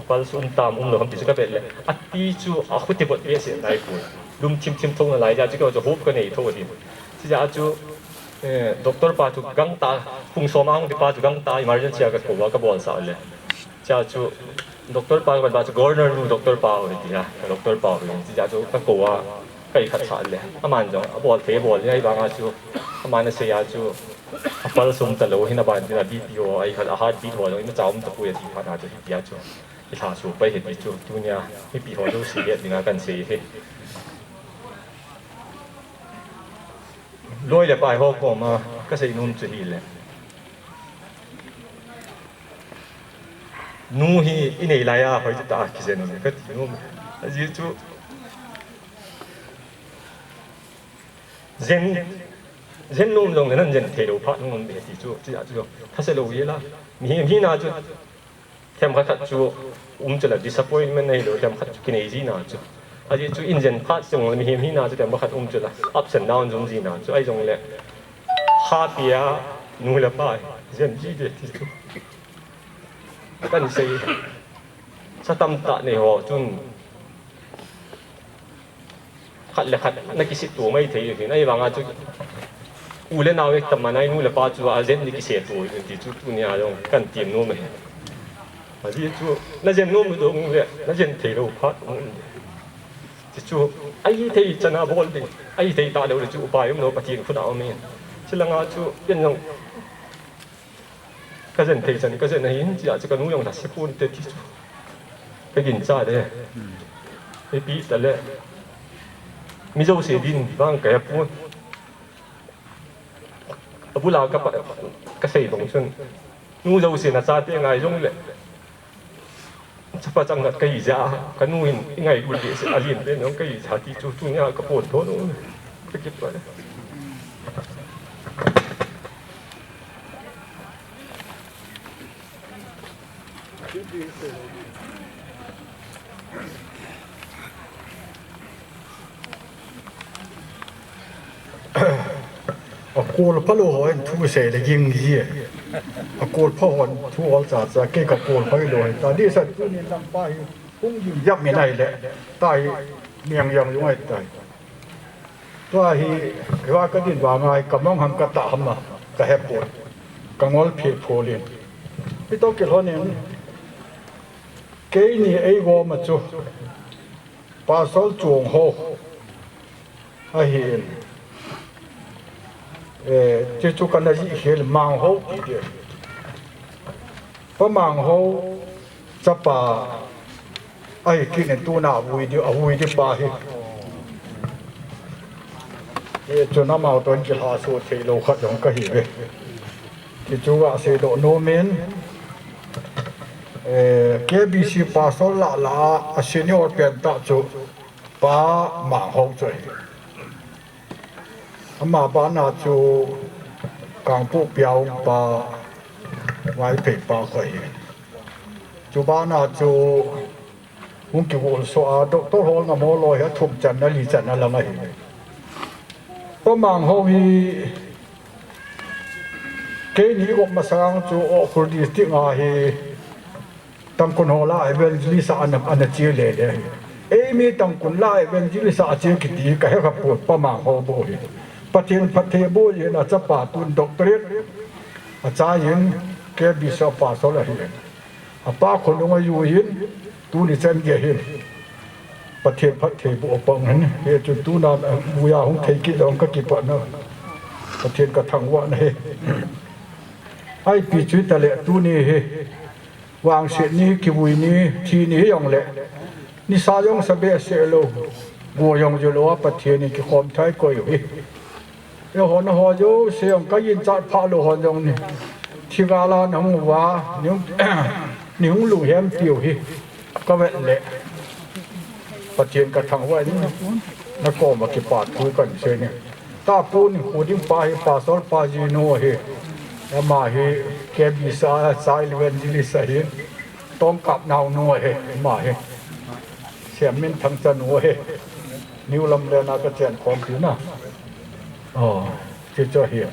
apal sun tam lo ham ti ka bet le ati chu a khuti bot be se dai pu lum chim thong la lai ja chu ko jo hop ka nei tho di chi ja chu doctor pa chu gang ta phung so mang di pa chu gang ta emergency ka ko wa ka bol sa le cha chu doctor pa ba chu governor nu doctor pa ho di ya doctor pa ho chi ja chu ka ko wa kai khat sa le aman jo bol te bol ai ba nga chu aman se ya chu apal sum ta lo hina ban dina BPO ai khat a heart beat ho lo ina chaum ta pu ya ti pha na chu ya chu i tha su pai he ti chu tu nya hi pi ho lo si ye dinga kan se he loi le pai ho ko ma ka sei num chu hi le nu hi inei la ya hoi ta ki zen ne ka ti num ji chu zen num dong nan zen the lo pha num be ti chu ji ya chu ta se lo ye la mi na chu thêm khát chú cho là disappointment này rồi thêm khát cái này gì nào chú à chú engine part trong mình hiểm nào chú thêm khát cho là ups and downs trong gì nào chú ai trong lệ happy à nuôi là phải dân gì đấy chú cái gì sao tâm tạ này họ chú khát là khát nó cái sự tuổi mấy thế thì này bằng à chú u lên nào cái tầm mà này nuôi là phải chú à dân cái sự tuổi thì chú nhà trong cần tiền nuôi mình à chứ chú nó dân nuôi mới đúng vậy nó dân thấy đâu phát chứ chú ai thấy chân à bol đi ai thấy ta đâu là chú bài ông nó bắt tiền phun áo mình chứ là ngã chú bên trong cái dân thấy chân cái dân này chỉ là cái nuôi ông là sẽ phun tới chú cái gì ra đấy cái bí đó là mi dâu sẽ đi vang cái phun abu la ka sei dong chun nu zo sin na cha te ngai jong le chapa chang ngat kai ja kanu in ngai ul de se alin te nong kai ja ti chu chu nya ka pon tho no ka kip pa a kol palo ho en thu se le ging ji a kol pho hon thu hol cha ke ka kol phai lo ta di sa tu ni lam pa hi hung yu yap mi nai le tai miang yang yu ai tai to hi wa ka din wa ngai ka mong ham ka ta ham ma ka he po ka ngol phi pho lin pi to ke ho ne ke ni ai go ma chu pa sol chuang ho a hi chế chú cái này hiện mang hậu đi đi, có mang hậu chấp bà ai kia nên tu nào vui đi bà hết, cho nó mau tuần cái hà số thì lâu khát giống cái gì vậy, thì chú gã sẽ độ nô men, cái bị si bà số lạ senior bên ta chú bà mang hậu rồi. Mà bà nào chú càng phụ biểu bà vài phê bà khởi chú bà nào chú cũng kiểu ổn xóa tốt hôn mà mô lôi hết thùng chân nó lì chân nó là mấy bà mạng hô hi cái ní gọc mà sáng chú ổ khổ đi tiếng à hi tăng quân hồ lại bên lý xã anh chia lệ đấy ấy mi tăng quân lại bên lý xã chia kỳ tí cái gặp bột bà mạng hô bố hiประเทศบุญนะจะป่าตุนดอกเตอร์อาจารย์ยังแกบิชอป่าสละเห็นป้าคนลงมาอยู่เห็นตูนี่เส้นเกี่ยเห็นประเทศบุญปังนั้นเฮจุดตูนาบุญยาของไทยกิจองก็กิปนะประเทศกระทั่งว่านี่ไอ้ปีจุดแต่ละตูนี่เฮวางเสียนี้กิบุยนี้ทีนี้ยองเละนิสายองสเบเสโลบัวยองจุลวะประเทศนี้กิคอมไทยก็อยู่เดี๋ยวหอนหออยู่เสียงก็ยินจัดพาลูหอนยองนี่ที่กาลาหนังว่านิ้วลุงแฮมเตียวฮิก็เวเละประเทศกระทั่งว่านี่นักก็มากิปาดคุยกันเสียเนี่ยตาปูนหูดิ้งปลาฮิปลาซอลปลาจีโน่ฮิแล้วมาฮิแกบิซาไซเลเวนจิลิสฮิต้มกับนาวนัวฮิมาฮิเสียมินทั้งจันหัวฮินิ้วลำเลียนากระเจียนของผิวน่ะอ๋อที่จะเหี้ย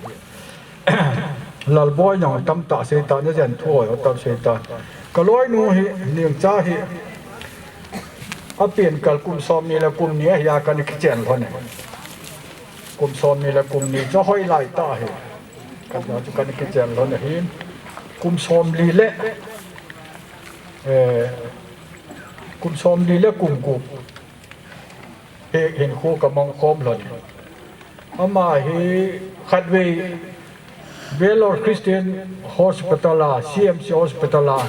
หลับบ่อยอย่างตั้มตาเสตาเนี่ยจะทั่วเอาตั้มเสตาก็ร้อยนู่นฮิเนียงจ้าฮิเอาเปลี่ยนกับกลุ่มซอมนี่และกลุ่มนี้ยากันกิเจียนคนเนี่ยกลุ่มซอมนี่และกลุ่มนี้จะห้อยไหลตาฮิกันเราจะกันกิเจียนคนเนี่ยฮิกลุ่มซอมลีเละกลุ่มซอมลีเละกลุ่มเห็นคู่กับมองคอมเลยอามาฮีขัดเวเวลอร์คริสเตียนฮอสพิทอลาซีเอ็มซีฮอสพิทอลา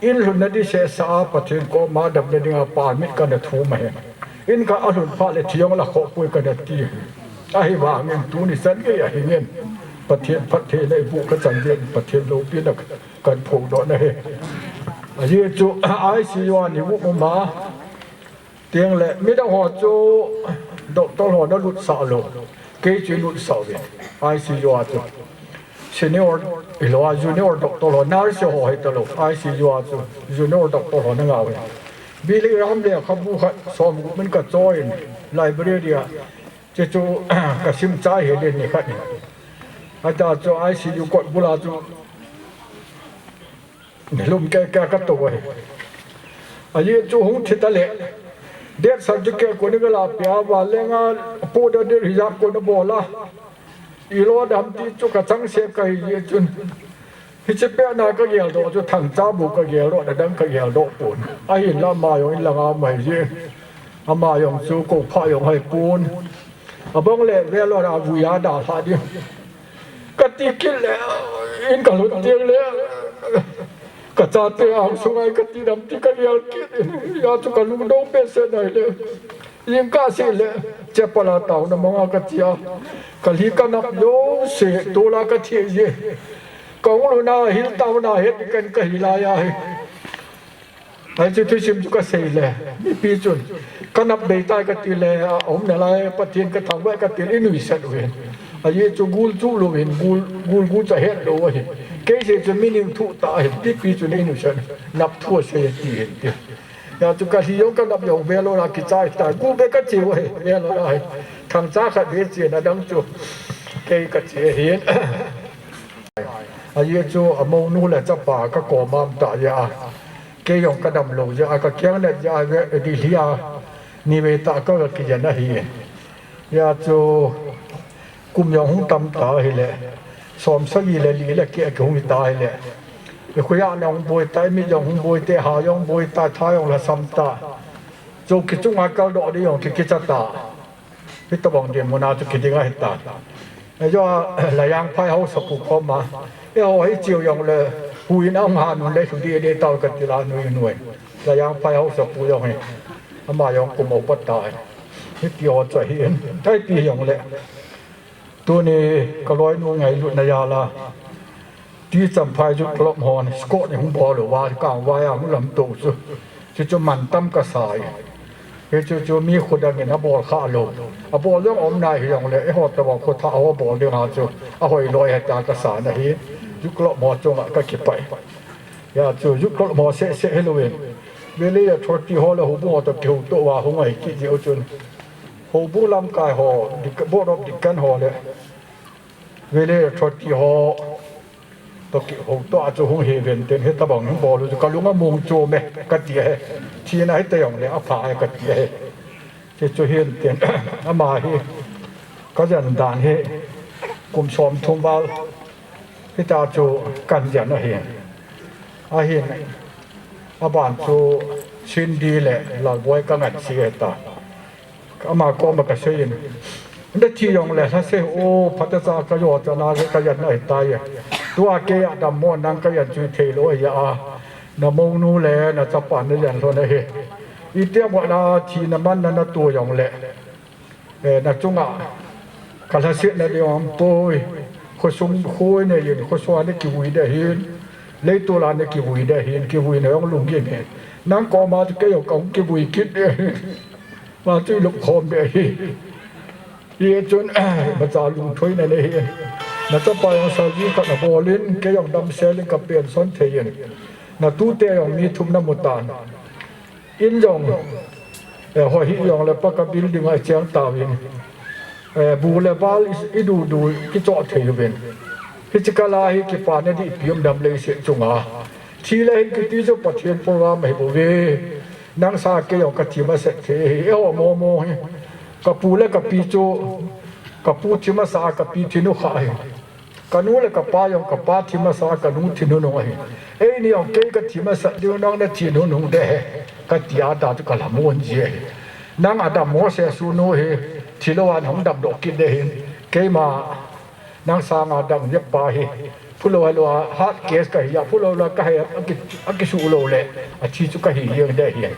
อินลุนนัดดิเสสอาปะเทนก็มาดับเดินปานมิดกันเดทูมาเห็นอินก็อรุณพาเลที่ยองละขอปุยกันเดตีไอ้ว่าเงินตูนี่สันก็อย่าเห็นเงินประเทศในบุกจันเดียนประเทศโลปีนักกันผูกดอกนะเฮอายุจูไอซียูนี่วุ้มาเตียงแหละไม่ต้องหอจูดอกตลอดนั่นหลุดสาวโลเกจิหลุดสาวเวียนไอซียูจูซีเนียร์อีหลวาจูเนียร์ดอกตลอดน่าจะหอยตลอดไอซียูจูเนียร์ดอกตลอดนั่งเอาเวียนบิลลี่รามเดียเขาบุกสอมมันก็จอยไลบรารีเดียจะจูกระซิมใจเห็นเด่นนี่ครับนี่อาจารย์จูไอซียูกดบุลาจูลุมแกกัดตัวอายุจูหงทิตะเละเด็กสัจจ์แกคนนี้ก็ลาเปียบาเลงาปูดเดริยาคนโบลาอีโลดำที่จุกจังเสกายจุนฮิจิเปียนาก็เกี่ยวโดจุถังจ้าบุกก็เกี่ยวโดดังก็เกี่ยวโดปูนไอ้หินละมาอย่างละงาไม่เยี่ยอามาอย่างสูกุพาอย่างให้ปูนอาบังเล่เวลาอาบุยาดาลาดิกติกินแล้วอินกับลุเตียงแล้วกระจาเตะเอาสงไงกติดำที่กันยากินยาจุกันลุงโดนเป็นเสนาเลยยังกล้าเสียเลย เจ็บปลาเต่านะมองอากาศเจียกะลีกันนับโยเสตัวละกะเทียเยกองลูนาหิลตาวนาเฮ็ดกันกะหิลายาไอ้จุดที่ชิมจุกเสยเลยมีปีจุนกันนับเบต้ากะติเลยอมอะไรปะเทียนกะทำไว้กะติลินุยสัดเวนไอ้จุกูลจูโลเวนกูจะเฮ็ดโลเวนเกยจะมีนิ่งทุตาเห็นที่ปีจุนอินุสัดนับทั่วเสียทีเห็นอย่าจุกะที่ยงกันนับยงเวลากิจายตายกูเบกะจิวเวลาไอ้ทางจ้าขัดเวจีนะดังจุเกยกะเจียเห็นอายุจูอโมนูและจับปากก็ก่อมามตายาเกยองกระดำโลยาก็เกียงและยาเวดิลียานิเวตาก็กิจนะเฮียาจูกุมยองหงตำตาเฮเลสอมสกีเลลีและเกียกหงตาเฮเลคุยานองบวยตายมียองหงบวยเตหายองบวยตาทายองละสัมตาจูกิจุงอาเกาดอดียองกิจตาพิตบองเดียมนาจุกิจิงาหิตาไอ้ย่อหลายอย่างไพ่เขาสกุลเข้ามาไอ้เขาให้เจียวยองเลยหุยน้ำหานุเลยสุดีเดตากันติลาหน่วยหลายอย่างไพ่เขาสกุลยองให้อามายองกุมเอาปัตตายที่เกี่ยวใจเห็นใช่ปียองเลยตัวนี้ก็ร้อยนู่งไงลุนายาลาที่จำพายจุดกลบหอนสกอตในห้องบอลหรือว่ากลางวายอ่ะมันลำตูสุดจะมันตั้มกระสายจู่มีคนดังเงินบอลข้าลงบอลเรื่องอมนายอย่างเลยไอ้หอตะบอกคนท้าเอาบอลเรื่องหาจู่เอาหอยลอยให้ตากระสานนะเห็นยุกละหมอจงก็เก็บไปอย่าจู่ยุกละหมอเสะให้เราเองเวลีทอดที่หอแล้วหัวบอลตะเกียวตัวว่าหัวไอ้กิจเอาจนหัวบุลำกายหอดิกบอรบดิกันหอเลยเวลีทอดที่หอตะเกียวตัวอาจจะหงเฮเวนเต็นให้ตะบังบอลรู้จักลุงมงโจเมกัดเดียที่ไหนแต่อย่างเลยอาภากัดเดียจะเห็นเต็นอามาเฮก็จะด่านเฮกุมชมทุ่มบาลพิจารจูกันยันนะเห็นอาเห็นอาบานจูชินดีแหละหลังไว้ก็งัดเสียตาอามาก็มากระเซ็นได้ที่ยองแหละถ้าเสียโอพัฒนาประโยชน์จะนาก็ยันไอ้ตายตัวเกียดำมอนังก็ยันจุเทโลยานมงนูแลนะจับปานนั่นยันโลนะเฮอีเตียบว่าทีน้ำมันนั่นตัวยองแหละนักจุงอ่ะกาลเสียนะเดียวมป่วยคนสุ่มคุยเนี่ยยืนคนสวรรค์กิวุยได้เห็นเลยตัวลานเนี่ยกิวุยได้เห็นกิวุยเนี่ยองลุงเงี้ยนั่งกอมาจะเกี่ยวกับกิวุยคิดเองมาจุลุกคอมเดียเยี่ยจนมาจาลุงช่วยในเลยเห็นนักจับปายองสาวีกับนักบอลินเกี่ยวกับดำเซลินกับเปลี่ยนซ้อนเทียนนักตู้เตียงมีทุ่มน้ำมุตานอินยองหอยยองและปากกับบิลดิ้งไอเจียงตาวินบูเลบาลอีดูกิจอดเทียนฮิจิกาลาฮิกิปานนี่พิมดำเลยเสียจงอาทีละหินกิติจปัจเจียนโปรแกรมให้บรินังสาเกี่ยวกับที่มาเสกเที่ยวโมกับปูและกับปีโจกับปูที่มาสากับปีที่นุขายกันนู้นและกับป้ายองกับป้าที่มาสากันนู้นที่นู้นไอ้นี่องเกี่ยกับที่มาสาเดี๋ยวน้องนั่นที่นู้นเด้กับที่อาดาตุกละมวนเจียนางอาดามโมเสสุโนเฮที่ละวันของดับดอกกินได้เห็นเกี่ยมานางสางอาดังยับปาเฮผู้เราเราฮัดเกสกันอย่าผู้เราก็ให้อักษุโลเล่อาชีจุกให้ยังได้เห็น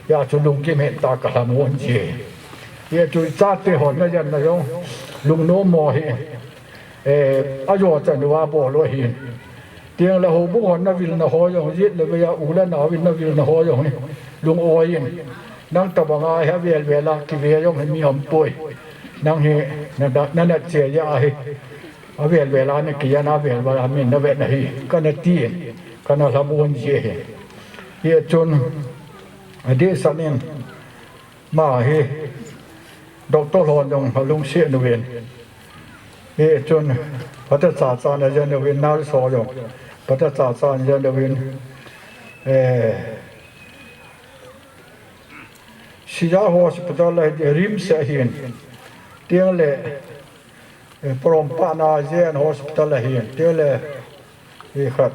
อย่าจุลุงกิเมตากละมวนเจียอย่าจุจ้าเตหอนนั่นยันนายองลุงโนมอเฮอายุจันว่าบ่อโลหินเตียงละหูบุหอนนวิลนหอยองยิดเลยว่าอุลนาวิลนวิลนหอยองนี่ลุงโอยนั่งตะบังอาฮะเวลาที่เวียยองให้มีหอมป่วยนั่งเฮนั่นเจียยาเฮเวลาเนี่ยกี่นาเวลามีนเวนะเฮก็นาทีก็นาทำวนเจียเฮจนอดีตสมัยมาเฮดอกเตอร์หอนยองลุงเสียนเวนจนพัฒนาศาสตร์ยันเวนนาสอยงพัฒนาศาสตร์ยันเวนสิยาฮอสพิทอลเลยริมเสียหินเตียงเลยพร้อมปานาเจนฮอสพิทอลเลยหินเตียงเลยครับ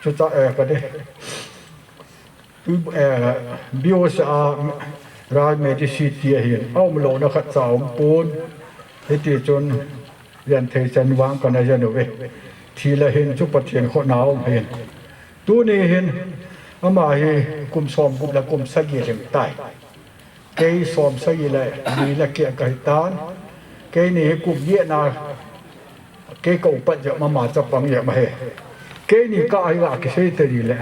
จุดก็ได้บิโอสารายเมดิซิตีหินเอามาลงนะครับสาวปูนที่จนยันเทจันวางกันในยันเวทีละเห็นจุปเทียนข้อหนาวเห็นตัวนี้เห็นอามาเฮกุมซอมกุมละกุมสกีเห็นใต้ เกยสอมใส่เลยมีละเกียไก่ตานเกยนี่กลุ่มเยนาเกยก็อุปจักมาจะปังเยมาเฮเกยนี่ก็ไอ้ว่ากิเสตรีเลย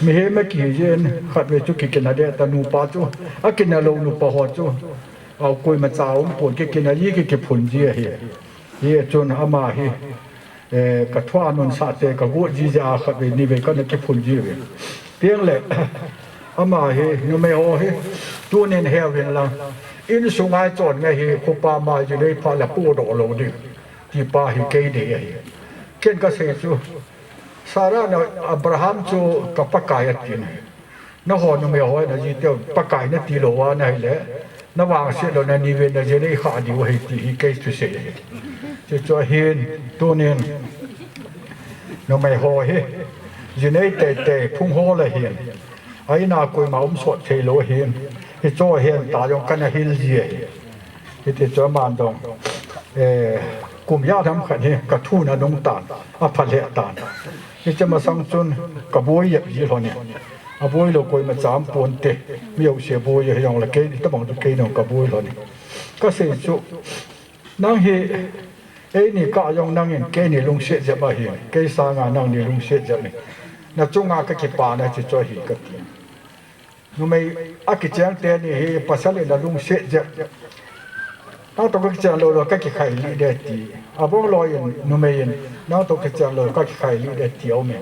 มีเฮไม่กี่เย็นขัดเวจุกินนาเดตนูปาจูอากินนาลงนูปะหอจูเอาคุยมาจ้าวปวดกินนายี่กิผลเจียเฮเยจนอามาเฮกระทวานุนสาเตกะกูจีจาขัดเวนี่เวก็นักผลเจียเวเพียงเลยอามาเฮนูไม่โอเฮตัวเน้นเฮเวนลังอินสุงไอจอดไงเฮคุปามาอยู่ในพาละปูโดโลดิที่ปาเฮเกยเดียเฮเก่งก็เสียจูสาระนะอับราฮัมจูกับปะกายตินนะฮอนูไม่โอนะจีเตียวปะกายนะตีโลวานะเละนะวางเสียโลนะนิเวนะเจเนขาดิวเฮตีเกยตุเสียจะจ่อเห็นตัวเน้นนูไม่โอเฮจีเนเตพุ่งโฮละเห็นไอ้นาคุยมาสวดเทโลเห็นที่จ่อเห็นตายองกันหิลเจียที่จ่อมานดองกลุ่มญาติทำขันเฮกระทู้นะน้องตาลอภัยเลตาลที่จะมาสังจนกระบวยแบบยี่ห้อนี้อาบวยเราคุยมาจามปนเตะมีเอาเสียบวยอย่างละเกยต้องบอกตัวเกยน้องกระบวยเรานี่ก็เสียจุนั่งเฮนี่ก็ยังนั่งเห็นเกยนี่ลุงเสียจะมาเห็นเกยสางานั่งนี่ลุงเสียจะนี่น่าจงอาก็เก็บปานะจะจ่อหิกันทีนู่นไม่อากิจยังเตนี่เฮภาษาเลยนะลุงเสียจะน้าตัวกิจยังเราก็เก็บไข่ลีเดตีอาบงลอยนู่นไม่ยินน้าตัวกิจยังเราก็เก็บไข่ลีเดตีเอาไหม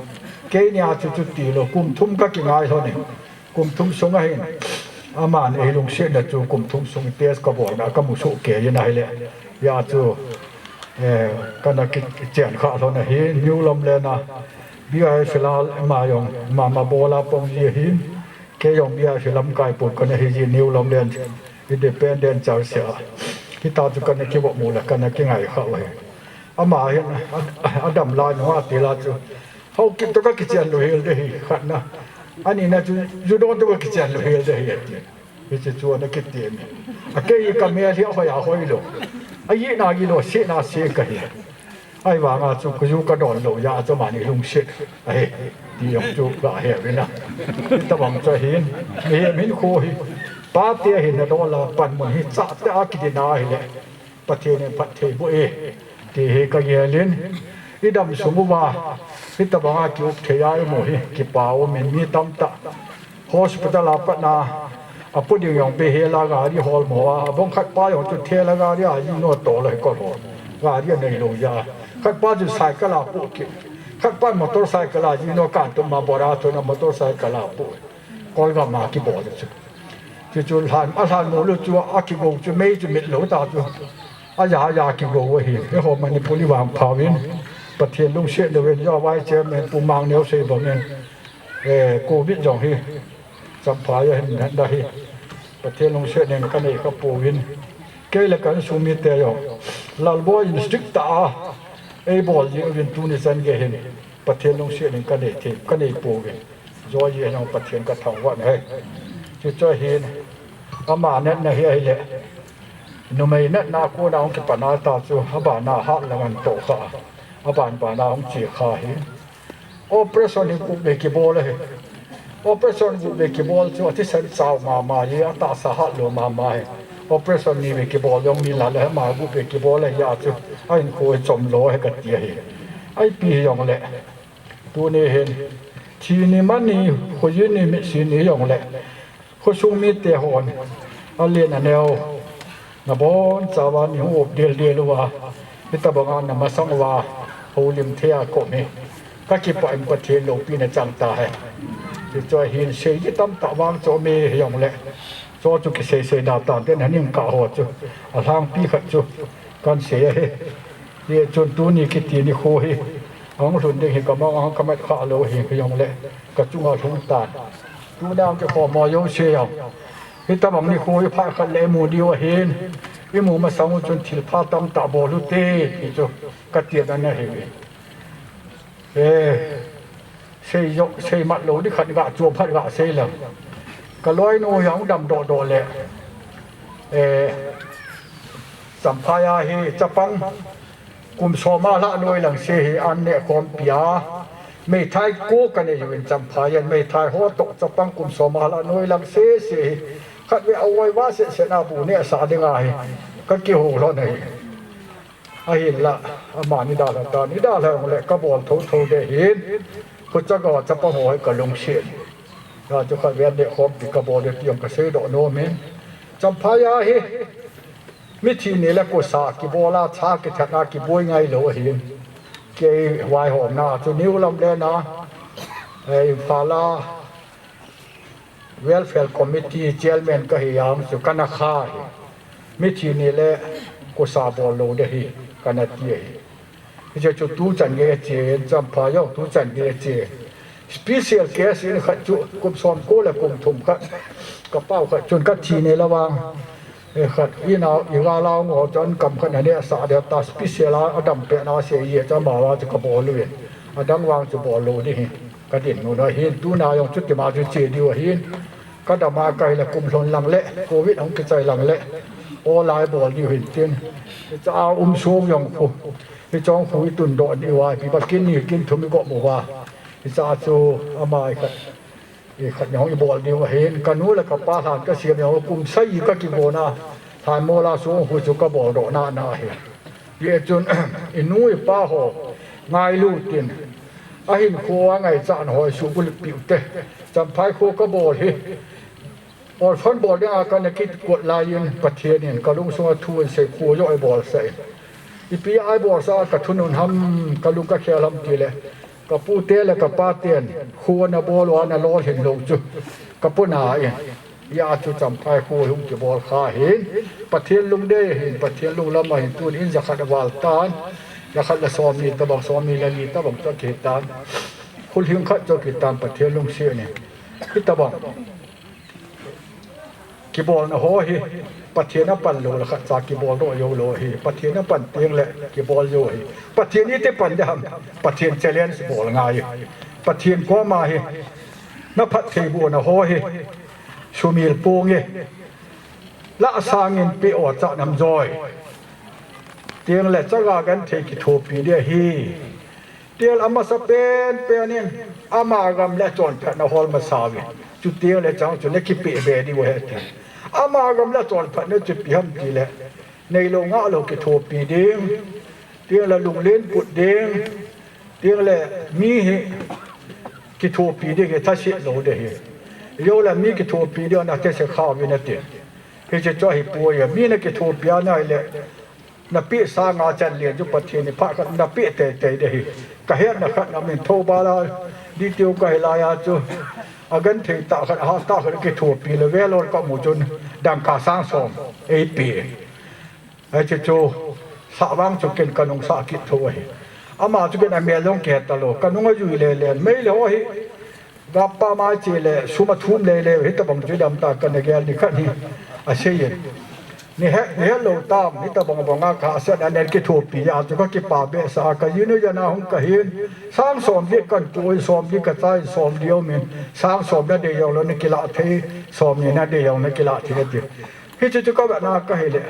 เกยนี่อาจุดตีเรากุมทุ่มก็เก็บง่ายเท่านี้กุมทุ่มสงให้อามันเอลุงเสียนะจูกุมทุ่มสงเตียสก็บอกนะก็มุสุเกยยังไงเลยยาจูก็นักกิจยังข้าเท่านั้นเฮนิวลมเลยนะเบียร์ฟิลามาหยองมาโบลาปงยีหินเกยองเบียร์ฟิลามกายปุกกันเฮจีนิวลมเดนอินเดเพนเดนเจ้าเสียที่ตาจุกันในเกี่ยวกับมูลกันในเกี่ยงไงเขาเลยอามาเห็นอดัมลายว่าตีลาจูเขากินตัวก็กิจลุยเลยขันนะอันนี้นะจูโดนตัวก็กิจลุยเลยที่จะชวนนักกิจเตียนเกยกับเมียที่เขาอยากคุยโลไอ้ยี่นากิโลเสียนาเสียกันไอ้ว่างาจูก็อยู่กระโดดโลยาจะมาในลุงเช็ดไอ้ที่ยกจูกระเหี่ยวนะตะวังจะเห็นมีเห็นมินโคหิป้าเตียเห็นนะโดนละปั่นมันหิจัดจะอากิดินาเห็นเลยประเทศเนี่ยประเทศบุเอที่เฮก็เยลินอีดำสมบูรณ์ที่ตะวังอากิอุกเทียไอ้โมหิกิป่าวมันมีตั้มตะฮอสพิตาลาปนาอาพูดอย่างไปเฮลากาดิฮอลมัวบงขัดป้าอย่างจุดเทลากาดิอายิโนโตเลยก็รอกาดิในโลยาขัดป้าจุดไซค์ลาปุกิขัดป้ามอเตอร์ไซค์ลายิโนการตุมาบราตุนมอเตอร์ไซค์ลาปุก็ก็มากิบอดจุดจุดหลานอาหารโมลุจัวอากิโกจุไม่จุมิดโลตาจุอายากิโกวะเฮไอ้หอมันนี่ปุริวางพาวินประเทศลุงเชดเวนย่อไว้เจมปูมังเนียวเซบเมนโควิดจงเฮสัมภาระเห็นนั้นได้ประเทศลงเชื่อเองกันเองก็ปูวินเกล้กันสุมิเตยองลาลบอยน์สติกตาไอ้บอลยิงวินตูนิสันเกเห็นประเทศลงเชื่อเองกันเองทีกันเองปูวินจอยยังประเทศกระทำวันให้จะเห็นอามาเน็ตนะเฮียเลยนุ่มไอ้เน็ตนากูนาองค์ปนาตาจูอาบานาฮักละมันโตข้าอาบานปานาองค์จีข้าเห็นโอเปอเรชั่นกูเบกิบอลเลยoperation bu be ki bol chu ati san chaw ma ye ata sa ha lo ma he operation ni be ki bol yong ni la le ma bu be ki bol le ya chu ai ko chom lo he ka ti he ai pi yong le tu ne hen chi ni man ni ho yin ni mi si ni yong le ho sung mi te hon a len a neo na bon chawa ni ho del wa mi ta bang an na ma sang wa ho lim thea ko me ka ki pa im pa the lo pi na chang ta heจะจอยเห็นเสียยิ่งตั้มตะวางโจเมย์อย่างเละโจจุกเสียดาตาเต้นหันยิ่งกาหัวจุทางปีขัดจุการเสียเดี๋ยวจนตัวนี้คิดตีนี่โคเฮห้องทุนเด็กเห็นกับมองห้องกำมัดข้าโลเห็นอย่างเละกับจุงเอาทุ่งตาดูดาวจะขอมอยเชียวที่ตะบังนี่โคยพาขันเลมูดีว่าเห็นไอ้หมูมาสังจนถิ่นพาตั้มตะบอลุเต้จุกระเทียนนั่นเห็นเสียเสียมัดโลที่ขัดกะจวบพัดกะเสียแล้วก็ลอยโนยองดำโดดเลยสัมภายาเฮจะปังกุมโซมาละโนยหลังเสียอันเนี่ยความปียไม่ทายกู้กันเนี่ยอยู่เป็นสัมภายันไม่ทายหัวตกจะปังกุมโซมาละโนยหลังเสีย ขัดไปเอาไว้ว่าเสนาบูเนี่ยสาดีงายก็เกี่ยวร้อนไหนเห็นละมานิดาละตานิดาแล้วแหละก็บอกโทได้เห็นก็จะก็จะประหอยกับลงเชียนเราจะขัดเวียนเด็กของปีกระบอกเดียมกระเสือดอกโนเมนจำพายาเฮมิทีนี่แหละก็สากิโบลาชากิทักนากิบวยไงโลเห็นเกยวายหอมนาจุนิ้วลำเดนะไอ้ฟาลาWelfare Committee Chairman ก็พยายามสุกันนักข่ามิทีนี่แหละก็สาบอลโลได้ฮีกันนัดเย่ที่จะจุดตู้จันเกเจจำพายกตู้จันเกเจ Special case นี่ขัดจุกุมซ้อมโก้และกุมทุ่มขัดกระเป๋าขัดจนกัดทีในระหว่างขัดอีนาอีกาลาวงอจนกำขนาดนี้สาเดียตา Special อดัมเปนาเสียจะมาว่าจะกระบอกเลยอดังวางจะบอลโลนี่กระดิ่งโน่นเห็นตู้นายองจุดที่มาจุดเจดีว่าเห็นก็ดมาไกลละกลุ่มชนหลังเละโควิดของกิจใจหลังเละออนไลน์บอลดีเห็นเตียนจะเอาสูงอย่างผู้ไปจองผู้ตุนโดนดีว่าพี่บักกินนี่กินทุ่มก็บอกว่าจะเอาจูอามาอีกขัดอย่างอีบอลดีว่าเห็นกันนู้นแล้วก็ป้าทานก็เสียอย่างกลุ่มไซก็กิโมนาทานโมลาสูงผู้จุกก็บอกโดนหน้าเห็นเยจนอินุ้ยป้าหอกง่ายลู่เตียนเห็นโค้งไงจานหอยสูบุลปิวเตจำพายโคก็บอกเฮออฟันบอลเนี่ยการคิดกดลายยืนประเทศเนี่ยก็ลุงส่งทูนใส่คู่ย่อยบอลใส่อีปีไอบอลซากระทุนนทำก็ลุงก็แค่ลำทีเลยก็ปูเตะแล้วก็ป้าเตียนคู่น่ะบอลวันน่ะล้อเห็นลงจุก็ปุ่นหายยาจุจำพายคู่ลุงจะบอลขาเห็นประเทศลุงได้เห็นประเทศลุงละมาเห็นตัวอินจะขัดวาลตานจะขัดละซ้อมนี่ตะบังซ้อมนี่ละนี่ตะบังจะเกิดตานคุณถึงขัดจะเกิดตานประเทศลุงเสียเนี่ยคือตะบังกิบอลนะโหฮิประเทศนั้นปั่นโลละครับจากกิบอลโลโยโลฮิประเทศนั้นปั่นเตียงแหละกิบอลโยฮิประเทศนี้ที่ปั่นยามประเทศเจริญสบอลง่ายประเทศก็มาฮินับพัฒเทบัวนะโหฮิชูมิลปูงฮิละสางินปีอดจากน้ำจอยเตียงแหละจะกากันเทกิโทปีเดียฮีเตียงอามาสเปนเปียนินอามากำและจอนแพนฮอลมาสาวิจุดเตียงและจังจุดเล็กกิปีเบดีวะเฮตอามากำและจอนแพนจุดปีฮัมดีแหละในโรงงานเรากิโทปีเดียงเตียงละลุงเล่นปุดเดียงเตียงละมีกิโทปีเดียงทัศน์โลเดียโยละมีกิโทปีเดียงนักเตะข้าววินาทีเฮจะจ่อยป่วยมีนักกิโทปีอะไรแหละนับปีสางอาจารย์เรียนจุปเทนิพะกันนับปีเตะเดหิกะเฮ็ดนะครับนับเป็นโทบาลาดีเดียวกะเฮลายาจูอากันเทตากันหาตากันกิโทปีเลเวลก็หมู่จนดังกาสร้างสมเอปีไอเจโจสาวางจุกินกันงสากิโทยอามาจุกินอเมลงเกตตลอกันงอยู่เลนไม่เลยว่ากับป้ามาเจเลสุมาทุ่มเลหิตบังจุดำตากันเกลนี่ขันนี่อาเซียนนี่ฮะโลตามนี่ตะบังข้าเสด็จนั่นกิโทปียาจุก็กิป่าเบสากยืนยันหงกะเห็นสร้างสมเด็จกันตัวสมเด็จกระจายสมเดียวมินสร้างสมนั่นเดียวแล้วนักกีฬาเทสมนี่นั่นเดียวนักกีฬาเทเดียวที่จุก็แบบนั้นก็เห็นเลย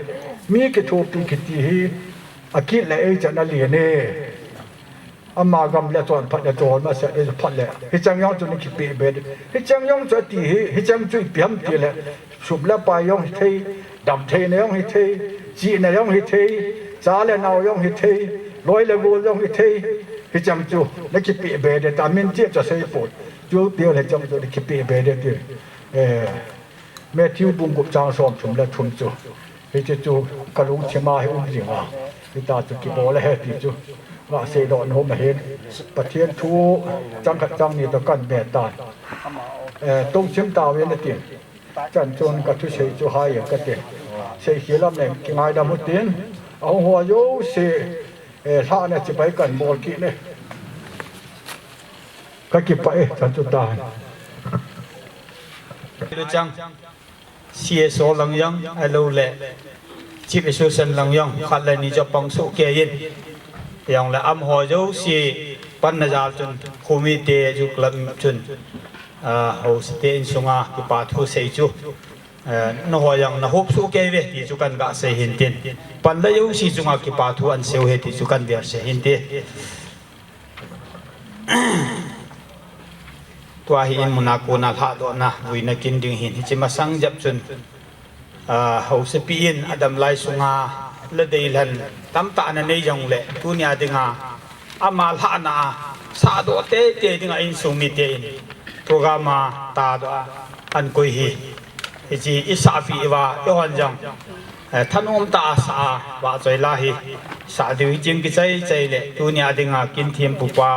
มีกิโทปีกิติฮีอากิเลจันนั่นเลียเน่อามากำเละจวนพัดจวนมาเสด็จพัดเลยฮิจังยองจุนกิปีเบดฮิจังยองจุดที่ฮิจังจุดเปี่ยมที่เลยสุบละไปยองที่ดำเทนยองฮิเทจีนยองฮิเทจาเลนายองฮิเทลอยเลกูยองฮิเทฮิจังจูนักกิปีเบดตามินเจียจะเสียปวดจูเดียวเลยจังจูนักกิปีเบดเดียวแม่ทิวบุ้งกุบจางสอมชุมและชุมจูฮิจจูกระลุงเชมาให้อุ้มจิงอ่ะฮิตาจุกิโบและเฮติจูว่าเสดอนโฮมเห็นประเทศทูจังขัดจังนี่ตะกันแบดตายต้องชิมตาเวนติจันจนกับทุเชยจูหายกันเตะเสียขีลำแหน่งกิงไงดำมุตินเอาหัวโยเสท่าเนี่ยจะไปกันบอลกี้เนี่ยก็กิบไปจันจุตาจังเสียโซลังยังไอโลเล่ชิบเอชูเซนลังยังขัดเลยนี่จะปังสุเกยินอย่างละอัมหัวโยเสียปันนาจาจนคุมิเตจุกลัมจนเอาสเตนสุงาที่ปาทุเซจูนหัวยังนหุบสุเกเวที่จุกันกะเซหินเตนปันละยูสีสุงาที่ปาทุอันเซวเฮที่จุกันเดียร์เซหินเต tua hi in munaku na tha do na buina kin ding hin hi chima sang jap chun ho se pi in adam lai sunga le dei lan tam ta na nei jong le tu nya dinga amal ha na sa do te te dinga in sung mi te in programa ta do an koi hi chi isa fi wa yo han jang thanom ta sa wa choi la hi sa dewi jing ki chai chai le tu nya dinga kin thiam pu pa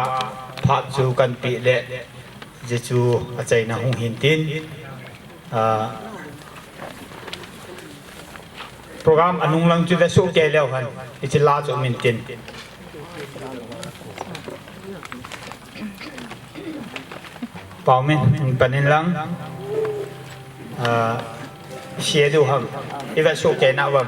phat chu kan pi le je chu a chai na hung hin tin program anung lang chu da su ke leo han chi la chu min tin pao min panin lang xie du ham iwa su ke na wam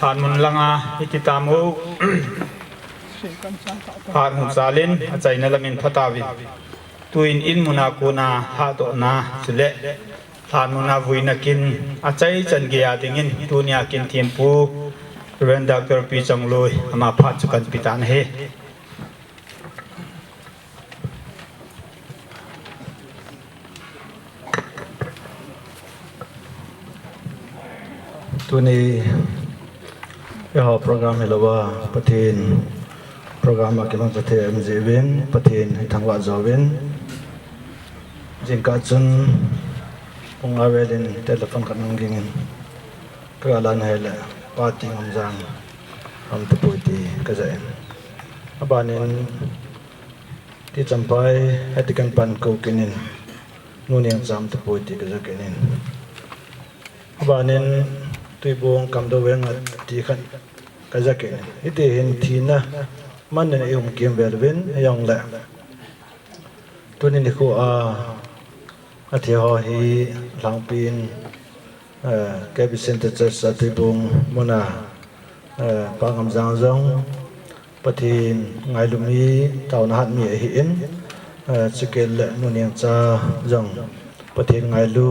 Phan mun langa ititamu phan hun salin achai na lamin phatawi tuin in munakuna ha to na chule phan muna vuina kin achai chan ge ya dingin tunia kin thiampu ren doctor pi changloi ama phat chukan pitan he tuni ya program helawa patin program akimang pathe mjevin patin thangwa zawin jingka chun ongawelin telefon kanang gingin kalan hele pati ngamjang am teputi kazain abanin ti champai hatikan pan ko kinin nuning jam teputi kazakenin abanin tuibong kamdaweng at tikan kazakin iti hintina man na yung kimberwin yung la tunin ko at hi langpin kay Vicente Church sa tuibong muna pangamzang Patin ngai lumi tàu na han mi hi in chikel le nu niang cha jong patin ngai lu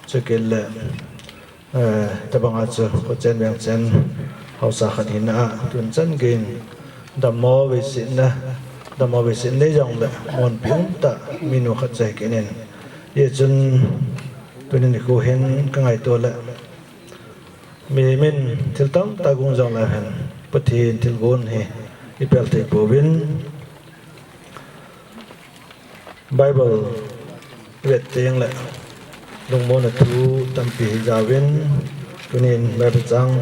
chikel le tabanga chu ko chen bang chen hausa khat hin a tun chan gin damo we sin na damo we sin le jong le mon piung ta minu khat chai kenen ye chun tunin ko hen ka ngai to le mi min thil tam ta gung jong la hen Patin tilgon he ipel te povin Bible vet teng le lung mon tu tampi zawin tunin Bible chang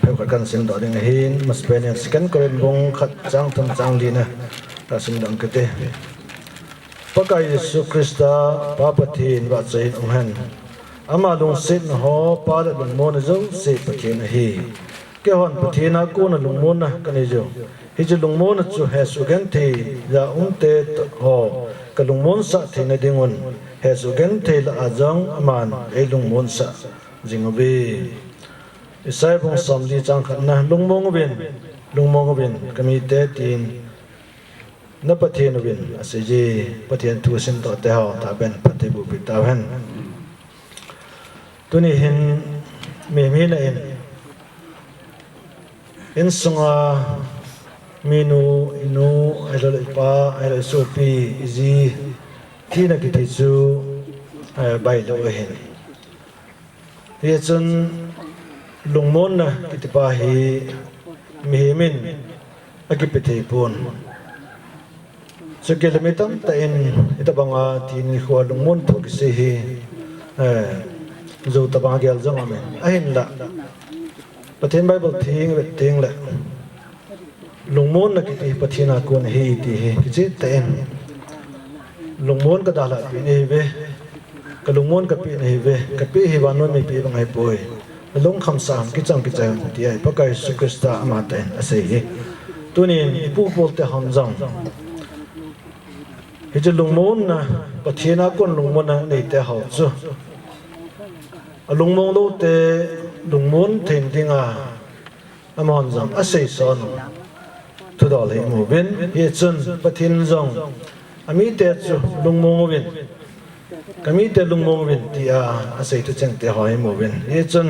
pheu ka kan sin do ding hin mas pen second koren bong khat chang tam chang li na ta sin dang kete pakai Yesu Krista pa patin wa chain han ama lung sin ho pa da lung mon zo se patin hi ke hon pathina ko na lungmon na kani jo hi je lungmon chu he su gen the ya te ho ka lungmon sa the na dingon he su gen the la ajang aman e lungmon sa jingobe isai bong samli chang khan na lungmong bin kami te tin na pathin bin ase je pathian tu sin to te ho ta ben pathibu bi ta han tuni hin me na in sunga minu inu elo pa elo sopi izi tina kiti chu bai lo hen ye chun lungmon na kiti pa hi mihimin akipete pon so kilometer ta in itabanga tin khwa lungmon to kisi hi zo tabanga gel jong amen ahin la Pathin Bible thing le lungmon na ki pathina kon hi ti hi ki ten lungmon ka dala pi nei ve ka lungmon ka pi nei ve ka pi hi wan mi pi bangai poi lung kham sam ki chang ti ai pakai Yesu Krista ama ten ase hi tunin ipu pol te ham jang hi je lungmon na pathina kon lungmon na nei te hau chu lungmong lo te lungmon ten dinga amon jam ase son tu dal hi mo ben ye chun pathin jong ami te chu lungmong ben kami te lungmong ben ti a ase tu chang te hoi mo ben ye chun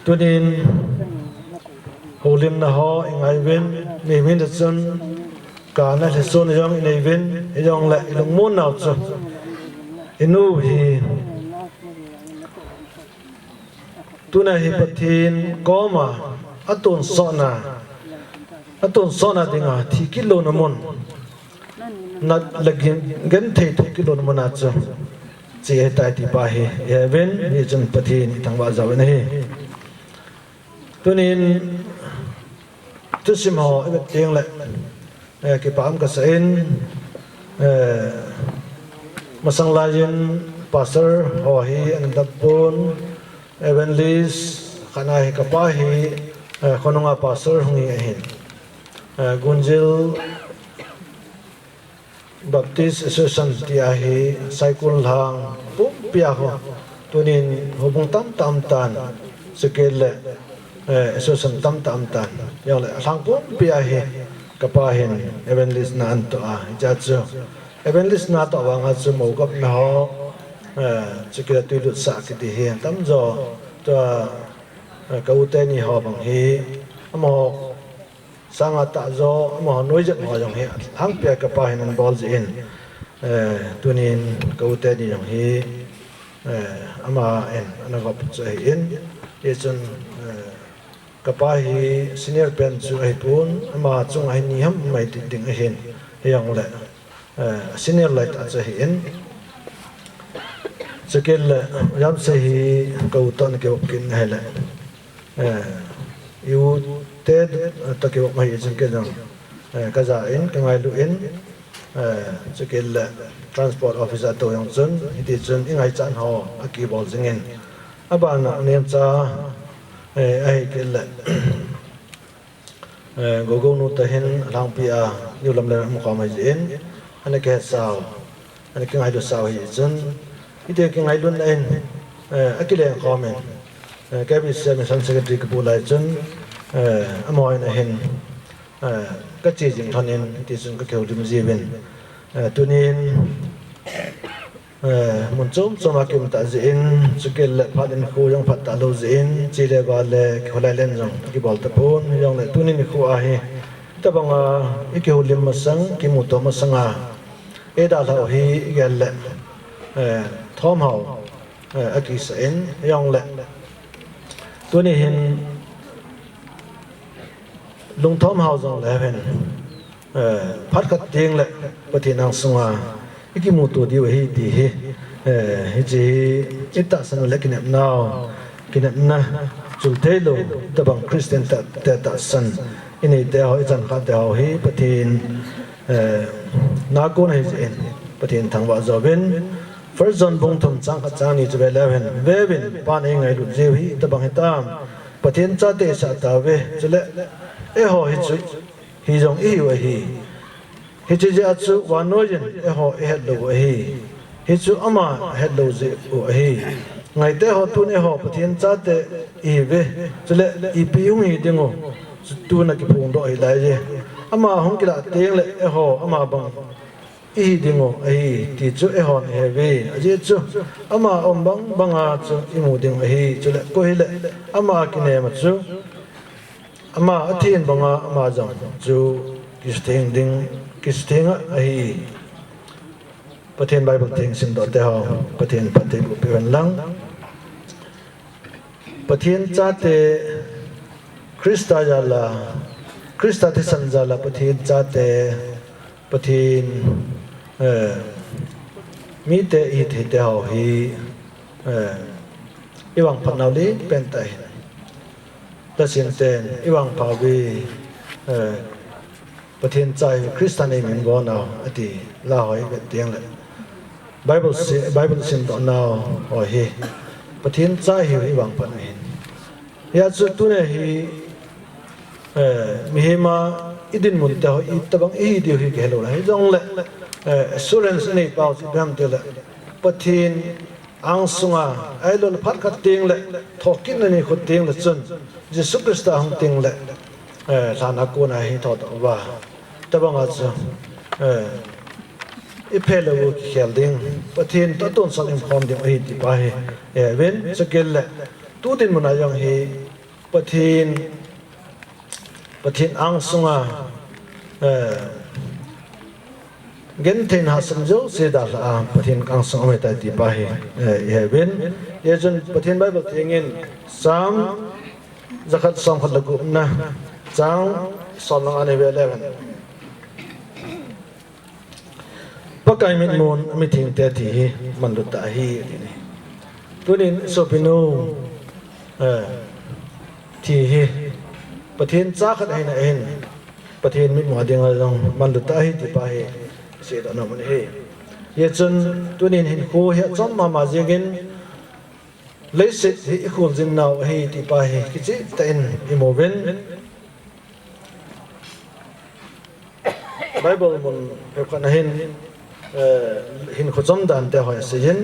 tunin holim na ho ingai ben mi min de chun ka na le son jong inai ben jong la lungmon na chu inu hi tuna hi pathin koma atun sona dinga thi kilo na mon na lagin gan thei thu kilo na mon acha che tai ti pa hi even ni jun pathin thangwa jaw na hi tunin tusim ho e teng le ki pam ka sain masang lajin pastor ho hi an dapon evangelist kana hi kapahi khononga pastor hungi ahin gunjil baptist association tia hi cycle hang pia ho tunin hobung tam tan sekele association tam tan yale sang pia hi kapahin evangelist na anto a jacho evangelist na to wanga chu mo gap na ho chikira tuilut sa kiti hi tam zo to kaute ni ho bang hi amo sanga ta zo amo noi jet ho jong hi hang pya ka pa hin bol ji in tunin kaute ni jong hi ama en anagop chu in ye chun ka pa hi senior pen chu ai pun ama chung ai ni ham mai ti ding a hin yang le senior light a chu hi in sekil jam se hi kauton ke kin hele yu te ta ke mai chen ke jang ka za in ka ngai lu in sekil transport officer to yang chun iti chun ingai chan ho aki bol jingen aban nem cha ai ke la gogo nu ta hen lang pia yu lam le mu ka mai in ane ke sao ane ke ngai lu sao hi chun ite ke ngai lun en akile comment cabinet secretary ke bulai chun amoi na hin ka chi jing thonin ti sun ka kheu dim ji ben tunin mun chom kim ta zin chukel le phatin khu yong phat ta lo zin chi le ba le kholai len jong ki bol ta pon yong le tunin khu a hi ta banga ikeu lim masang ki mu to masanga da lo hi gel le thom hau aki sen yong le tunin hin lung thom hau jong le hen phat khat ting le pathin ang sunga iki mu to di hi ti hi ji ita san le kinap now kinap na chul thelo tabang Christian ta san ini te ho chan kha te ho hi pathin na ko nei jen pathin thangwa zoben first zone bong thum chang kha chang ni chu 11 vebin pan ei ngai lu je hi tabang hitam pathin cha te sa ta ve chule ho hi chu hi jong i wa hi hi chi chu wanojen ho het lo hi hi chu ama het lo je o hi ngai te ho tu ne ho pathian cha te i ve chule i pi ung hi dingo tu na ki phung do ai lai je ama hong kila teng le ho ama bang i dingo ai ti chu ho he ve aje chu ama om bang banga chu i mu ding hi chule ko hi le ama ki ne ma chu ama athin banga ama jang chu ki steng ding kistinga ai pathian bible thing sim do te ho pathian pathe bu pen lang pathian cha te krista jala krista te san jala pathian cha te pathian mi te i te ho hi iwang phanau li pen tai ta sin ten iwang pa vi pathian chai Christian name in go now ati la hoi ve tiang le bible sin do now o hi pathian chai hi wang pan hin ya chu tu ne hi mi hema idin mun ta ho i tabang i di hi ge lo la hi jong le assurance nei pau si bam te le pathian ang sunga ai lo phat khat ting le thokin ni khut ting le chun Jesus Christ hang ting le sana ko na hi tho to ba tabanga chu ipelo ki khelding pathin to ton san im khom ding hi ti pa hi ven chakel le tu din muna yang hi pathin ang sunga gen ten ha samjo se da la pathin kang song me ta ti pa hi ven ye jun pathin bible thingin sam zakat som khat lagu na chang solong ane ve 11 pakai min mon mi thing te thi man lu ta hi ni tunin sopinu thi hi pathin cha khat ai na en pathin mi mo ding long man lu ta hi ti pa hi se da na man he ye chun tunin hin ko he chom ma jegin leisit hi khul jin naw hi ti pa hi ki chi ten imoven Bible mun kan hin khojom dan te hoy se hin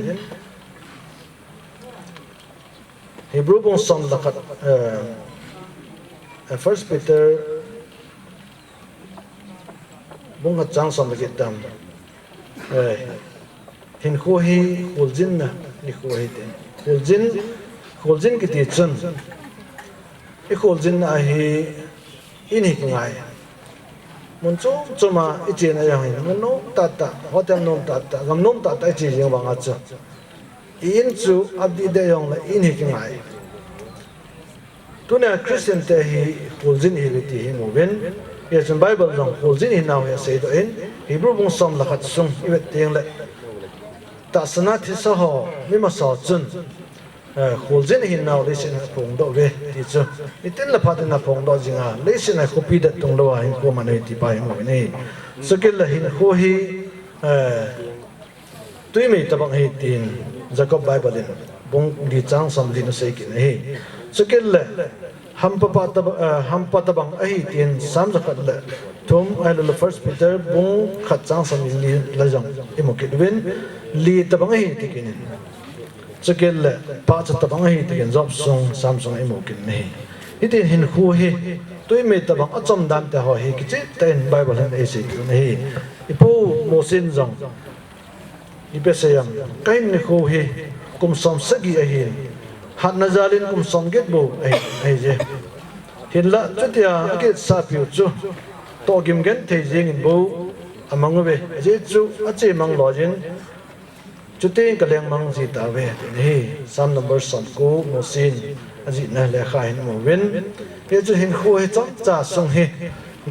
Hebrew bong som lakat First Peter bong hat chang som ge tam hin ko hi uljin na ni ko hi te uljin ki ti chun i uljin na hi in hi ngai mun chu ma i chen a yang mun no ta hotel nom ta gam nom ta chi jing bang a chu in chu abdi de yong la in hi ngai tu na Christian te hi uljin hi ti hi mo ven yes in Bible jong uljin hi now ya say do in Hebrew bong som la khat sung i vet teng le ta sana thi sa ho mi ma sa chun Khulzin hin now listen phong do ve ti chu itin la phatin na phong do jinga listen a copy da tung lo hin ko manai ti pai mo nei sakil la hin ho hi tui me tabang hi tin Jacob Bible in bong di chang som din sei ki nei sakil la ham pa tabang ai tin sam zakat la thum ai la First Peter bong khat chang som li la jang imo ki win li tabang hi ti kin sakil pa cha tabang hi ti gen job song samsung imo kin nei iti hin khu hi tui me ta bang achom dan te ho hi ki chi ten bible han e si hi ipo mosin jong ipesayam kain ni khu hi kum som sagi a hi hat na zalin kum som get bo ai je hin la chutia ke sa piu chu to gim gen thei jing in bo amang be je chu ache mang lojin chute kaleng mang ji ta ve ni sam number som ko mosin aji na le kha hin mo wen ye chu hin khu he chang cha song he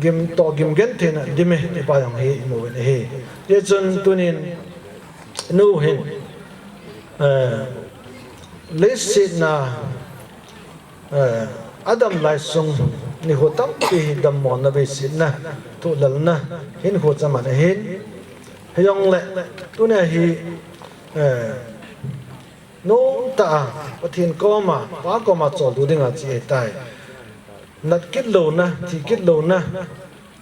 gim to gim gen the na dime ni pa yang he mo wen he ye chun tunin nu hin le sit na adam lai sung ni ho tam ti dam mon na be sit na tu lal na hin ho chama na hin heyong le tu ne hi no ta pathin ko ma pa ko ma chol du dinga chi tai nat kit lo na thi kit lo na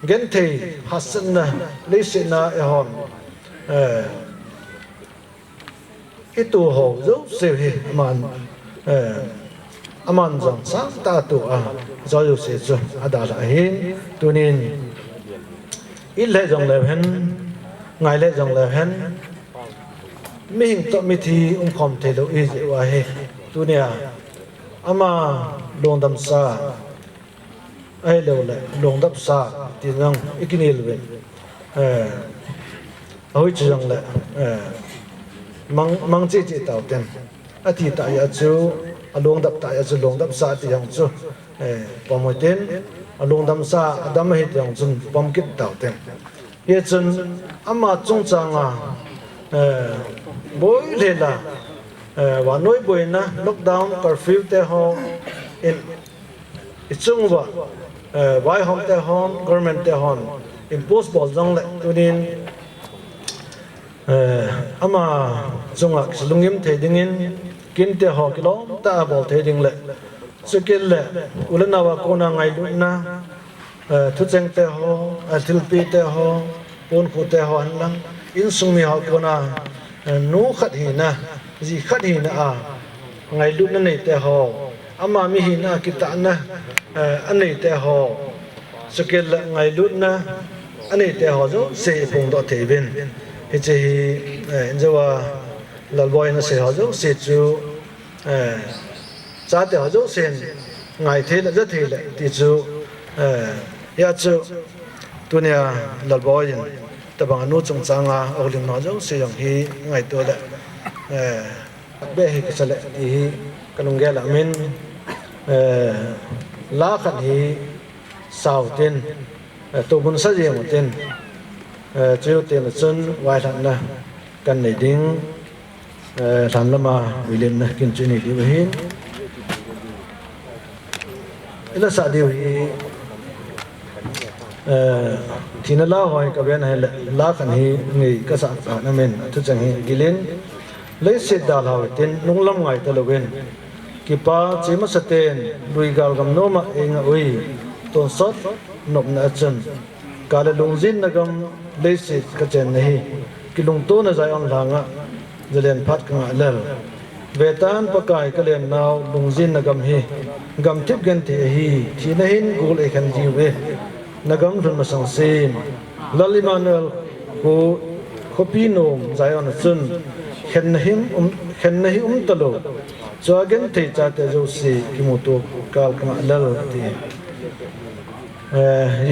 gen thei hasan na le sit na e hon itu ho zo se he man aman jang sang ta tu a zo yo se zo ada la hin tunin il le jong le hen ngai le jong le hen mi hing to mi thi khom the lo e je wa he tunia ama long dam sa ai lo le long dap sa ti nang ikinil ve hoi chi jong le mang chi chi tao ten a thi ta ya chu along dap ta ya chu long dap sa ti yang chu pomoten along dam sa adam hi yang chun pom kit tao ten ye chun ama chung changa boy le la wa noi boy na lockdown curfew te ho in ichung wa wai hom te hon government te hon impose bol jong le tunin ama chunga lungim thedingin kin te ho kilo ta bol theding le sukil le ulana wa kona ngai lu na thu cheng te ho thilpi te ho pon khu te ho an lang in sung mi ho kona nu khat hi na ji khat hi na a ngai lu na nei te ho ama mi hi na kita na anei te ho sukil le ngai lu na anei te ho zo se pung do thebin hi che enjawa lalboy na se ho zo se chu cha te ho zo sen ngai the la za the le ti chu ya chu tunia lalboy ta bang nu chung changa olim no zo se yang hi ngai to le be hi ka sale hi kanung ge la min la khat hi sau tin to bun sa je mo tin chiếu tiền là chân vài thằng na cần này tiếng thằng lama William na kinh chuyên này đi về hin là sao điều thì nó lao hỏi các bên này là lá cần hi người các sản phẩm na mình thức chẳng hi đi lên lấy xịt đào hỏi tiền nung lâm ngày ta lâu bên kipa chỉ mất sát tiền đuôi gạo gầm nô mà anh ơi tôn sót nộp nợ chân cả là lùng zin na gam lấy xịt cái chân này cái lùng to na dài on langa jalen phát cái ngã lel về tan pakai cái liền nào lùng zin na gam tiếp gen thì na hin gul e kan jiu ve na gam thun ma sang sin lalimanel ko khopi nom dài on chun khen na hi talo cho gen thì cha te jo si ki mu to kal ka lel ti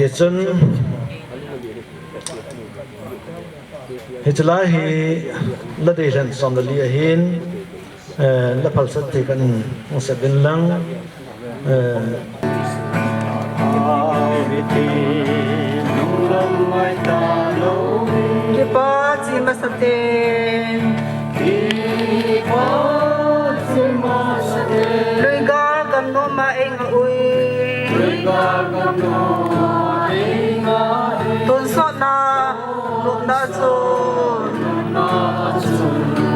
ye chun hitla hi la de ran som da li hin la phal sat te kan mo se bin lang ki pa chi ma sa te lui gar gam no ma eng ui tôn so na lục na chu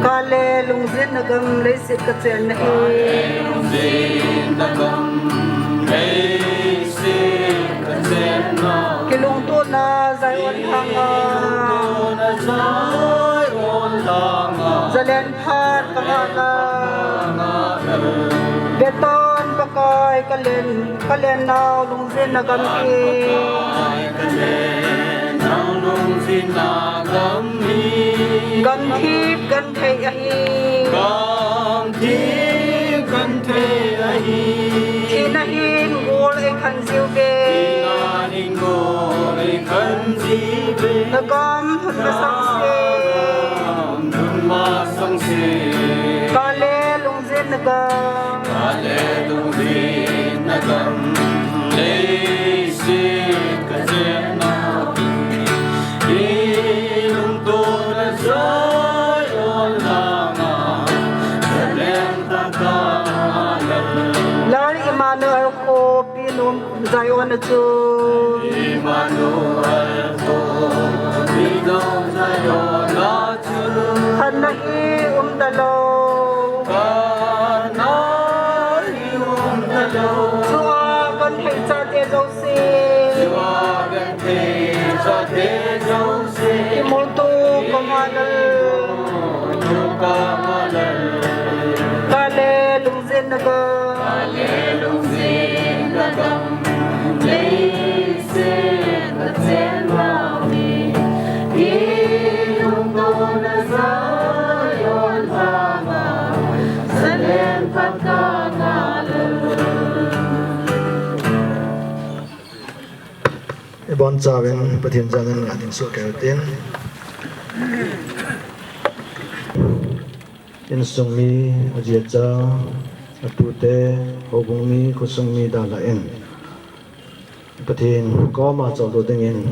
kale lung zin na gam lấy sit ka chen na ki lung tu na zai on hanga zalen phat ka na beton kai ka len nau lung zin na gam ki gam thi gan thei a hi thi na hin gol e khan siu be na gam hut ma sang se ka le lung zin na gam le se ka jen na lung to na sa yon la ma len ta ka la Emmanuel ko pinum zayon na chu Emmanuel ko pinum zayon na chu han na hi dalo na hi dalo chua gan thei cha te zo se ki mol tu kamalal kale lung zin na ga le se na chen na mi lung do na za Ibon Zawin Pathin Janan Ngatin Su Kertin In Sungmi Ajiaja Atute Hobungmi Kusungmi Dalain Pathin Koma Chawdu Dingin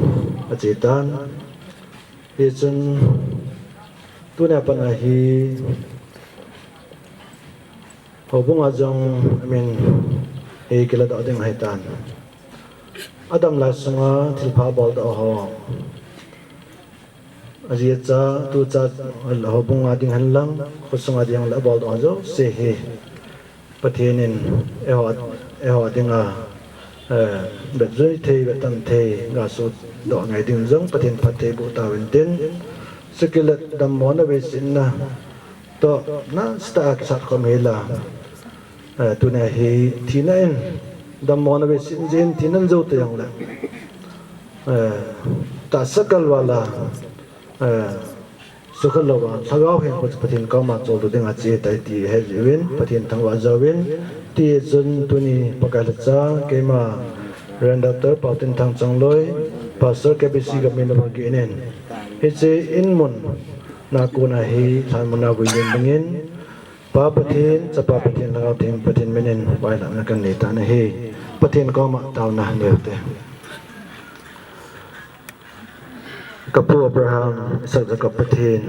Ajitan Hijun Tuna Panahi Hobung Ajong Amin Hikila Doding Haitan Adam Lasunga Tilpa Bald Oho Ajiacha Tu Cha Hobung Ading Hanlang Kusunga Ding La Bald Ojo Sehi Pathinin Eho Dinga Bedrei Thei Betam Thei Gasu Do Ngai Ding Zong Pathin Pathe Bu Tawintin Sikilat Damona Besinna To Na Sta Kisat Komela Tuna Hi Thinain Damona be sinjin tinan zo te yang la ta sakal wala sukhal lawa thagaw he ko pathin ka ma chol ding a che tai ti he win pathin thangwa zawin ti zun tuni pakal cha ke ma rendator pautin thang changloi pastor kbc gamin ba gi nen he che in mun na ko na hi thamuna gu yin bingin pa pathin chapa pathin lagaw thing pathin menen wai la na kan ne ta na he Pathin ko ma taw na ngeute Kapu Abraham sak ka pathin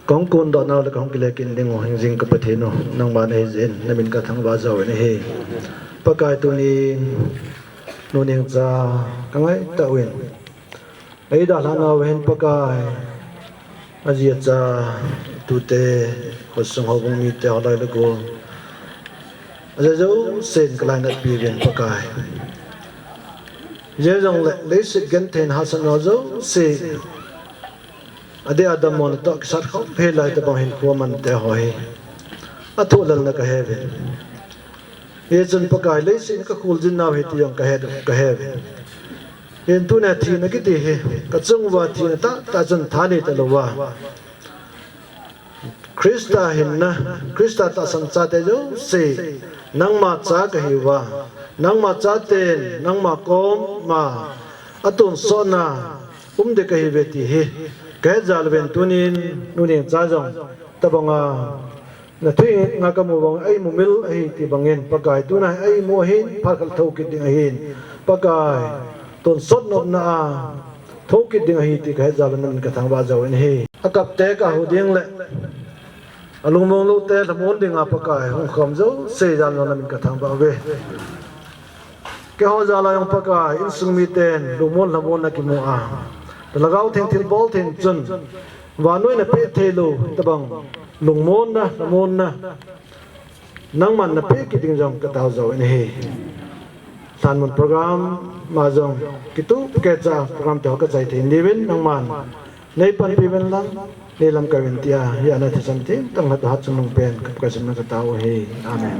kong kun do na le kong kile kin ding o hing jing ka pathin no nang ma ne jin namin ka thang ba zaw ne he pakai tu ni no ning cha kangai ta win ai da la na wen pakai ajia cha tu te ko sung ho bung mi te holai le ko Azazo sen kalainat birin pakai. Jezong le sit genten hasan ozo se ade adam mon to kisat kho phelai ta bang hin ko man te hoi. Athu lal na ka heaven. Ye chun pakai le sin ka khul jin na heti yong ka heaven. Yen tu na thi na ki te he ka chung wa thi na ta chun thani ta lo wa. Krista hinna Krista ta san cha te jo se nang ma cha ka hiwa nang ma cha ten nang ma kom ma atun sona de ka hi beti he ka jal ben tunin nunin cha jong tabanga na thui nga ka mu bang ai mu mil ai ti bangen pakai tunai ai mu hin phakal thau ki ding hin pakai ton sot nop na thau ki ding hi ti ka jal nan ka thang ba jaw in he akap te ka hu ding le alung mong lu te thamon ding apakai hong khom zo se jan non min ka thang ba ve ke ho jala yong pakai in sung mi ten lumon lamon na ki mu a lagaw theng thil bol theng chun wa noi na pe thelo tabang lungmon na lamon na nang man na pe ki ding jong ka taw zo in he san mon program ma jong kitu ke cha program te ka chai the niwen nang man nei pan pi ben lang nei lam ka wen tia ya na thi sam te tang hat hat chung pen ka sim na ka taw he amen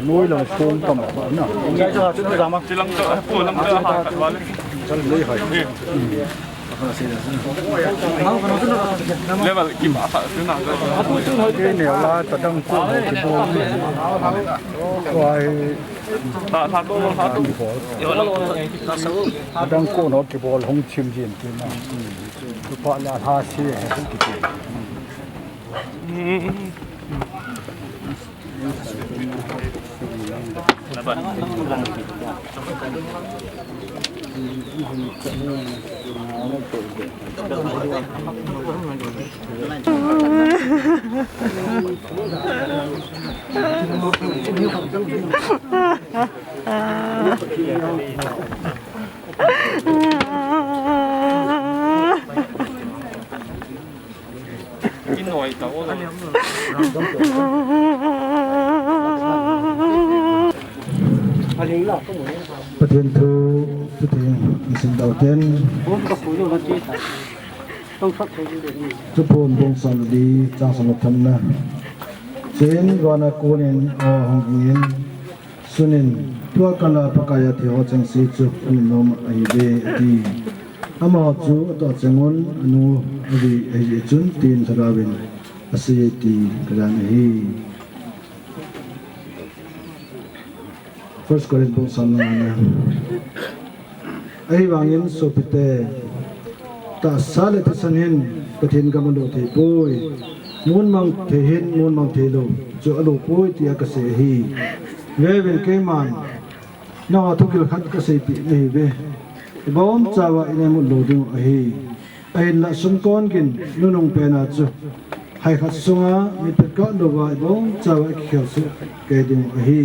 nuôi là phun tầm nào ngay cho chúng tôi làm không? Chỉ làm cho phun làm cho họ thật vào lên. Chân lấy hỏi. Level kim bảo phải thứ nào rồi. Cái nếu là tận đông cô nó chỉ vô ngoài ta tôi đông cô nó chỉ vô không chìm gì thì mà cái bọn là tha xe không kịp. cái nồi tàuประเทศทูประเทศสิ่งดาวเด่นทุกคนบงสารดีจางสมุทรนะเช่นวันกูนินอหงยินสุนินตัวกันละปะกายที่หัวจังสีจุอันนมไอเบดีอามาจูตัวจังวนอนุอดีไอจุนตีนทราวินอาศัยตีกระดานฮี First Corinthians sana ai wangin sopite ta sale te sanin pathin kamalo the poi mun mang the hin mun mang the lo jo alo poi tia ka se hi ve ven ke man na tu kil khat ka se pi nei ve bom chawa ine mu lo ding a hi ai la sun kon kin nunong pe na chu hai khat sunga mi pe ka lo wa bom chawa khel su ke ding a hi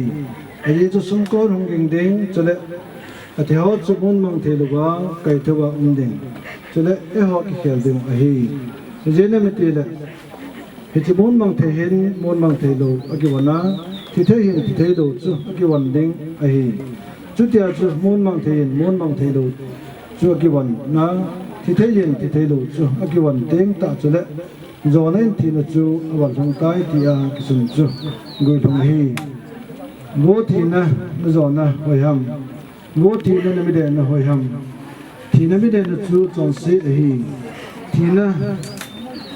ai chu sun kon hong ging ding chale a the ho chu mun mang the lo wa kai thu wa ding chale e ho ki khel ding a hi je ne mi ti la hi chu mun mang the hin mun mang the lo a ki wana thi the hin thi the lo chu a ki wan ding a hi chu tia chu mun mang the hin mun mang the lo chu a ki wan na thi the hin thi the lo chu a ki wan ding ta chale zo nen thi na chu a wan thong tai ti a ki sun chu goi thong hi vô thì na zo na hoi ham vô thì na mi de na hoi ham thì na mi de na chu chon se hi thì na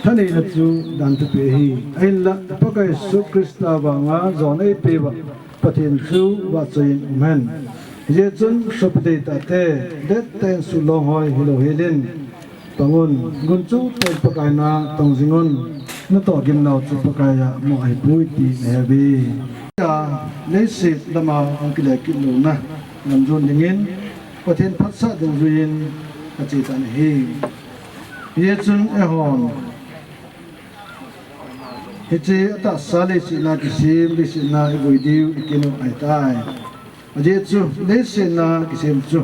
thane na chu dan tu pe hi ai la pa kai su krista wa nga zo nei pe wa pathin chu wa chain man ye chun sopde ta te det ten su long hoi hilo helin pangun gun chu te pa kai na tong jingon na to gim nau chu pa kai ya mo ai pui ti ne bi lấy xịt làm màu ông kia lại kêu na làm run dingin có thêm phát sát đường ruin ở chỉ tận hi ye chun e hon he che ta sale si na ki sim li si na e boi diu ikino ai tai ye chu le si na ki sim chu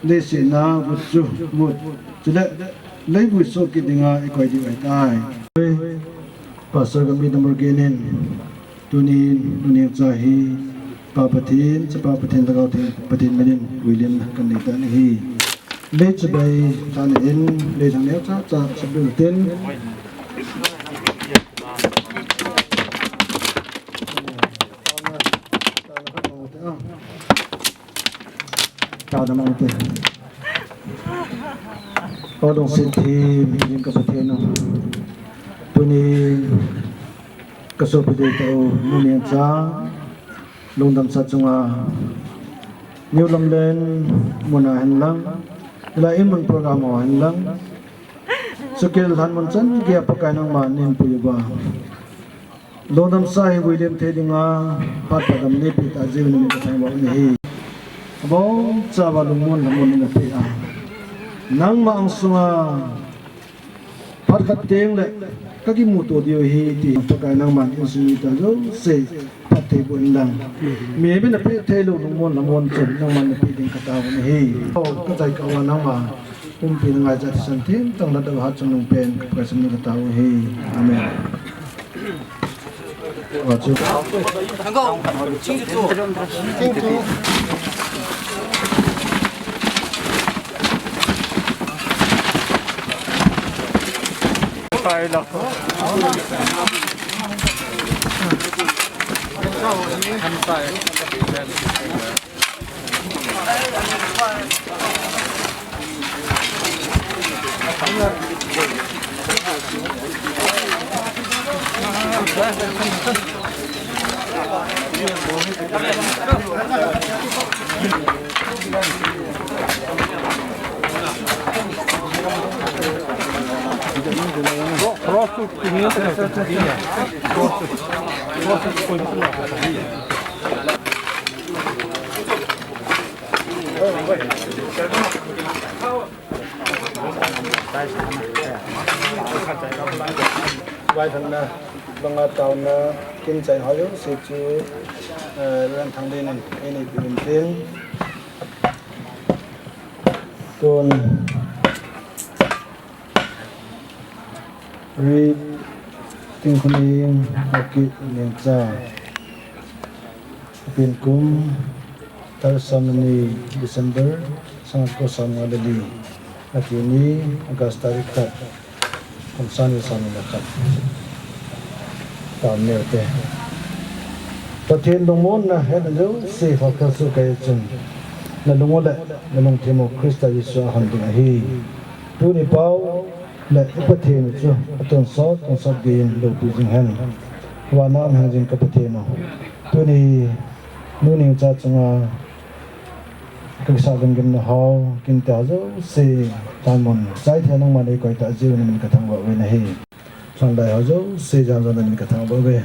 le si na bu chu mu chu le lấy bui so ki dinga e koi diu ai tai pastor kami nomor genin tunin dunia jahi papatin sepapatin tagaw tin patin menin William kan nita hi le chabai tan in le thang neu cha cha sabu tin ta da mang te ở đồng sinh thì mình có thể nó tôi ni cái số bây giờ tàu mình cha lông đầm sát chung à nhiều lắm lên muốn hành lang là em muốn program họ hành lang skill han muốn chân kia pakai nang mà nên bùi ba lông đầm sai William thế đi nga phát đầm nếp bị ta dư nên cái thằng bảo này bao cha vào lông muốn là muốn là phải nang mà ang sunga phát khát tiếng lệ các cái mù tổ điều hi thì pakai nang mà in sumi ta zo se phát thế buồn lăng mẹ bên là phải thế lông muốn là muốn chân nang mà phải đến cái tao này cái tay cậu nang mà pin ngai jati santim tang la daw hat sunung pen ka sunu ka tao hi amen wa chu go ching chu phải là просто vài thằng na bằng tàu na kinh chạy hỏi yếu sự chú lên thằng đi này bình tiếng còn read tiếng con em học kỹ niệm cha pin kum tarsamani December sangat ko sa mga dali at ini August tarikat kung saan yung saan nakat tao nerte patin dumon na head and do si fakasu kay chun na dumole na nung timo Krista Yesu handing ahi tu ni pau la ipatin chu aton so din lo tu jing han wa na ang jing kapatin no tu ni nuning cha chunga cái sao gần gần hao kinh tế zo si tan mon sai theo nông mà đây coi ta jiu nên cái thằng vợ về này sang đại hao zo si jam zo nên cái thằng vợ về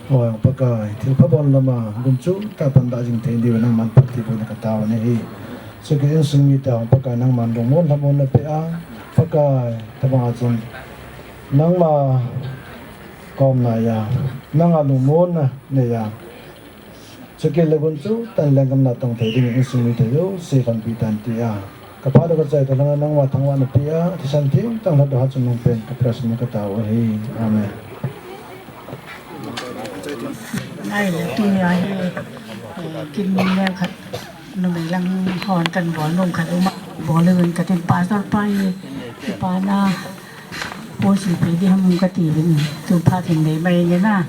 oi pakai thil phabon lama gum chu ta pan da jing thein diwa nang man phati bo na kataw này so cái sung mi ta pakai nang man dong mon thamon na pe a pakai tabang achon nang ma kom na ya nang alung mon na ne ya Sekali lagun tu tan langgam natang tadi ni sumi tayo si kan pitan tia. Kepada kerja itu nang watang wana tia di santim tang lado hat sunung pen kapras mo katawa hi. Amen. Ai là tia ai kim leo khát nó bị lăng hòn cần bỏ nông khát bỏ lươn cả tiền pa sar pa pa na bố sĩ phải đi ham cái tiền từ pa tiền để bay như na.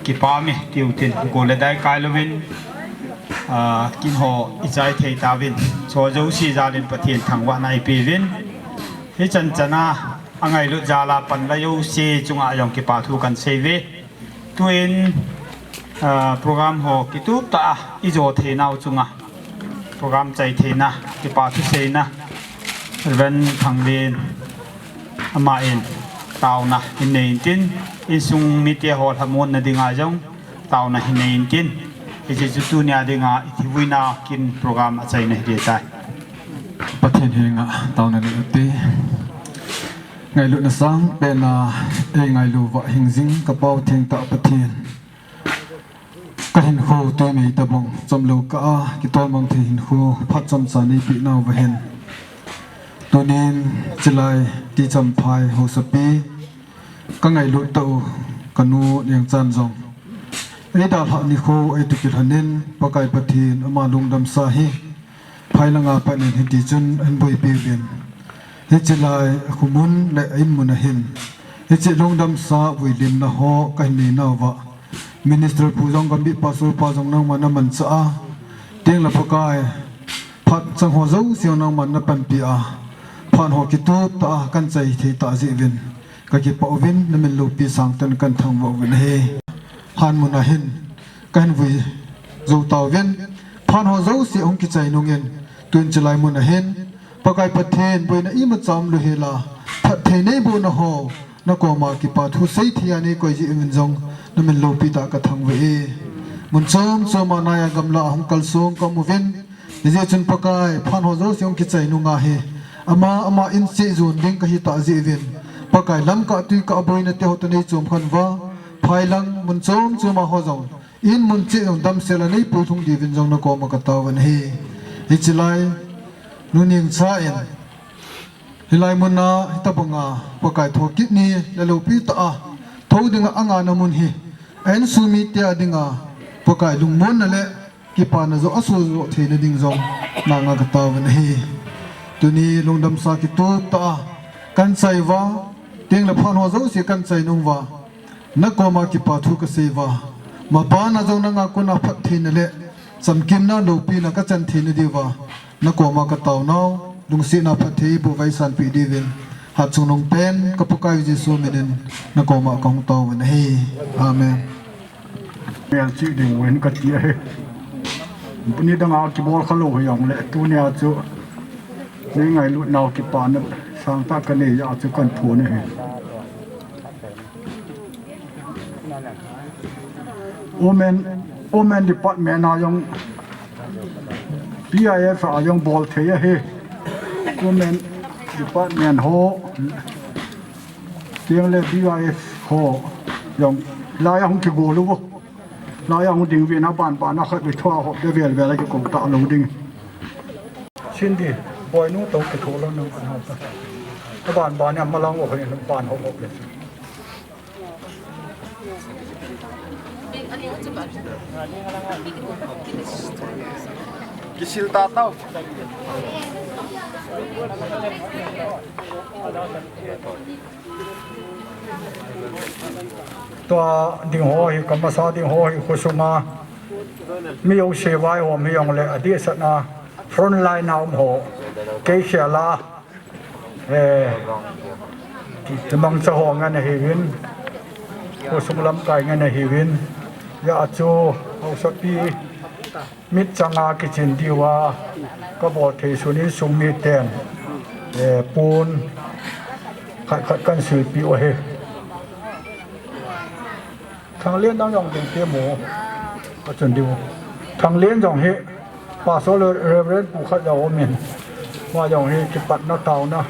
Kipami tiutin goledai kailovin kin ho izai thei tawin chojo si jalin pathian thangwa nai pivin hi chan chana angai lu jala pan la yo se chunga yong ki pa thu kan seve tuin program ho kitup ta izo the nau chunga program chai the na ki pa thu se na ren thanglin ama in tau na in nei tin in sung mi te ho thamon na dinga jong tau na hin nei tin e je chu tu nya dinga thi wina kin program a chai na hi tai pathen hinga tau na ni te ngai lu na sang pe na e ngai lu wa hing jing ka pau thing ta pathen ก็เห็นหูตัวมีตะบงจำลูกก็กิตอนมองที่เห็นหูพัดจำสานีปีนาวเห็นตัวนี้จะไล่ที่จำพายหูสปีก็ไงลุเตากันนูยังจันจงไอ้ดาลหักนิโคไอ้ตุกิหันนินปากไก่ปะทีนมาลงดำสาฮีภายหลังอาปนินหิติจุนอันบอยเปเวียนเฮจิไลขุมุนและอินมุนหินเฮจิลงดำสาวิลิมนะฮอกันนีนาวะมินิสเตอร์ผู้จงกันบิปัสสุปาจงนางมันมันสะเตียงละปากไก่พัดจังหัวเจ้าเสียงนางมันนับปันปีอาผ่านหัวกิตุตากันใจที่ตาจีวินก็กิปอวินนั่นเป็นลูกปีสังตันกันทางววินเฮผ่านมุนหินกันวิจูตาวินผ่านหัวเจ้าเสียงกิจใจนงเงินตุนจะไลมุนหินปากไก่ประเทศบนอิมจามลุเฮลาพัดเทเนบุนหอนักมากิปัดหุสัยที่อันนี้ก็ยิ่งมันจงนั่นเป็นโลปิตากระทังเวมุนจอมจอมานายกำลาหงกัลซงกมุวินดิเจจุนปากไก่ผ่านหัวเจ้าเสียงกิจใจนงอาเฮอามาอินเซจุนดิ้งกะฮิตาจีวินปากไก่ลำกะตุยกะบอยนัตเตหตันนี้จอมขันว่าภายหลังมุนจอมจอมาหัวจงอินมุนเจจงดำเซลนี้ปูทุงดีวินจงนักมากระตาวันเฮฮิจิไลนุนิงชาเอ็นฮิไลมุนนาฮิตาบังอาปากไก่ทอกิดนี้และลูปิตาทอดิ่งอ่างานามุนฮีเอ็นซูมิเตียดิ่งอาปากไก่ลุงมุนนั่นแหละกิปานาโซอสูโซเทนดิ่งจงนางกระตาวันฮีตัวนี้ลงดำสากิตุตากันใจว่าเตียงละพานหัวเจ้าเสียกันใจนุ่งว่านักมากิปาทุกเสวามาปานาจงนางกุนาพัดเทนนั่นแหละสำกิมนาลูปีนักจันเทนดีว่านักมากระตาวนาวลุงสีนาพัดเทบุไวสันปีดีวินหัดจงนงเป็นกับพวกไก่ยิสูมินินนักมากองตาวันเฮอาเมนเมียชีดิ่งเว้นกัดเยอะปุ่นนี้ดังอากิบอลขลุ่ยองเละตัวเนี้ยจูนี่ไงลุนาวกิปานนั้นสร้างตากันเลยอยากจะกันผัวเนี่ยโอเมนดิปัตเมนายองPIF อายังบอลเทียเฮโอเมนดิปัตเมนโฮเตียงเลย PIF โฮยังลายองกิโกลูกลายองดิ่งเวียนบ้านนักขัดไปทั่วหอบเดวิลเวลก็กงตาลงดิ่งชินดีบอยนู้นต้องกระโถแล้วนึงกันครับบ้านเนี่ยมาลองว่าเห็นบ้านหอบเลยกิสิลตาเต้าตัวดิ่งหัวหิกรรมศาสตร์ดิ่งหัวหิคุสุมาไม่เอาเชวายหัวไม่ยองเลยอดีตสนาฟรอนไลน์นาวหัวเกย์เชียลาจะมังจะห่อเงินเฮวินคุสุมลำไก่เงินเฮวินยาจูเอาสปีมิตรจังอากิจินดีว่าก็บอกเทสุนิสุมิเตนปูนขัดกันสืบปีโอเฮทางเลี้ยนต้องยองเป็นเตี้ยหมูก็จนดีทางเลี้ยนยองเฮป่าโซเลเรเรนปูขัดยาวมินว่ายองเฮกิปัดน้าเตานะ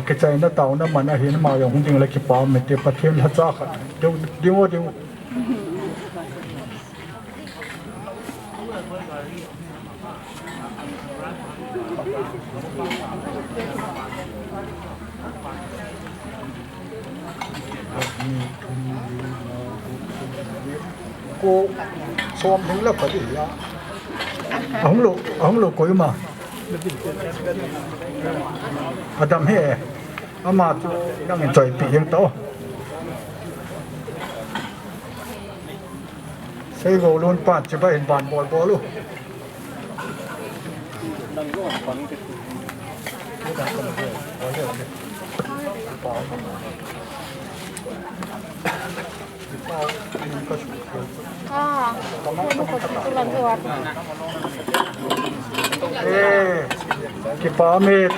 กิจใจน้าเตานะมันเห็นมายองจริงเลยกิปาเมติปะเทียนฮัจจ้าขัดเดี๋ยวกูซ้อมถึงแล้วพอดีอ่ะห้องลูกกูอยู่มาอาดัมเฮ่อามานั่งใจปียังโตใส่โกลูนปัดจะไปเห็นบานบอลลูกkita pamit,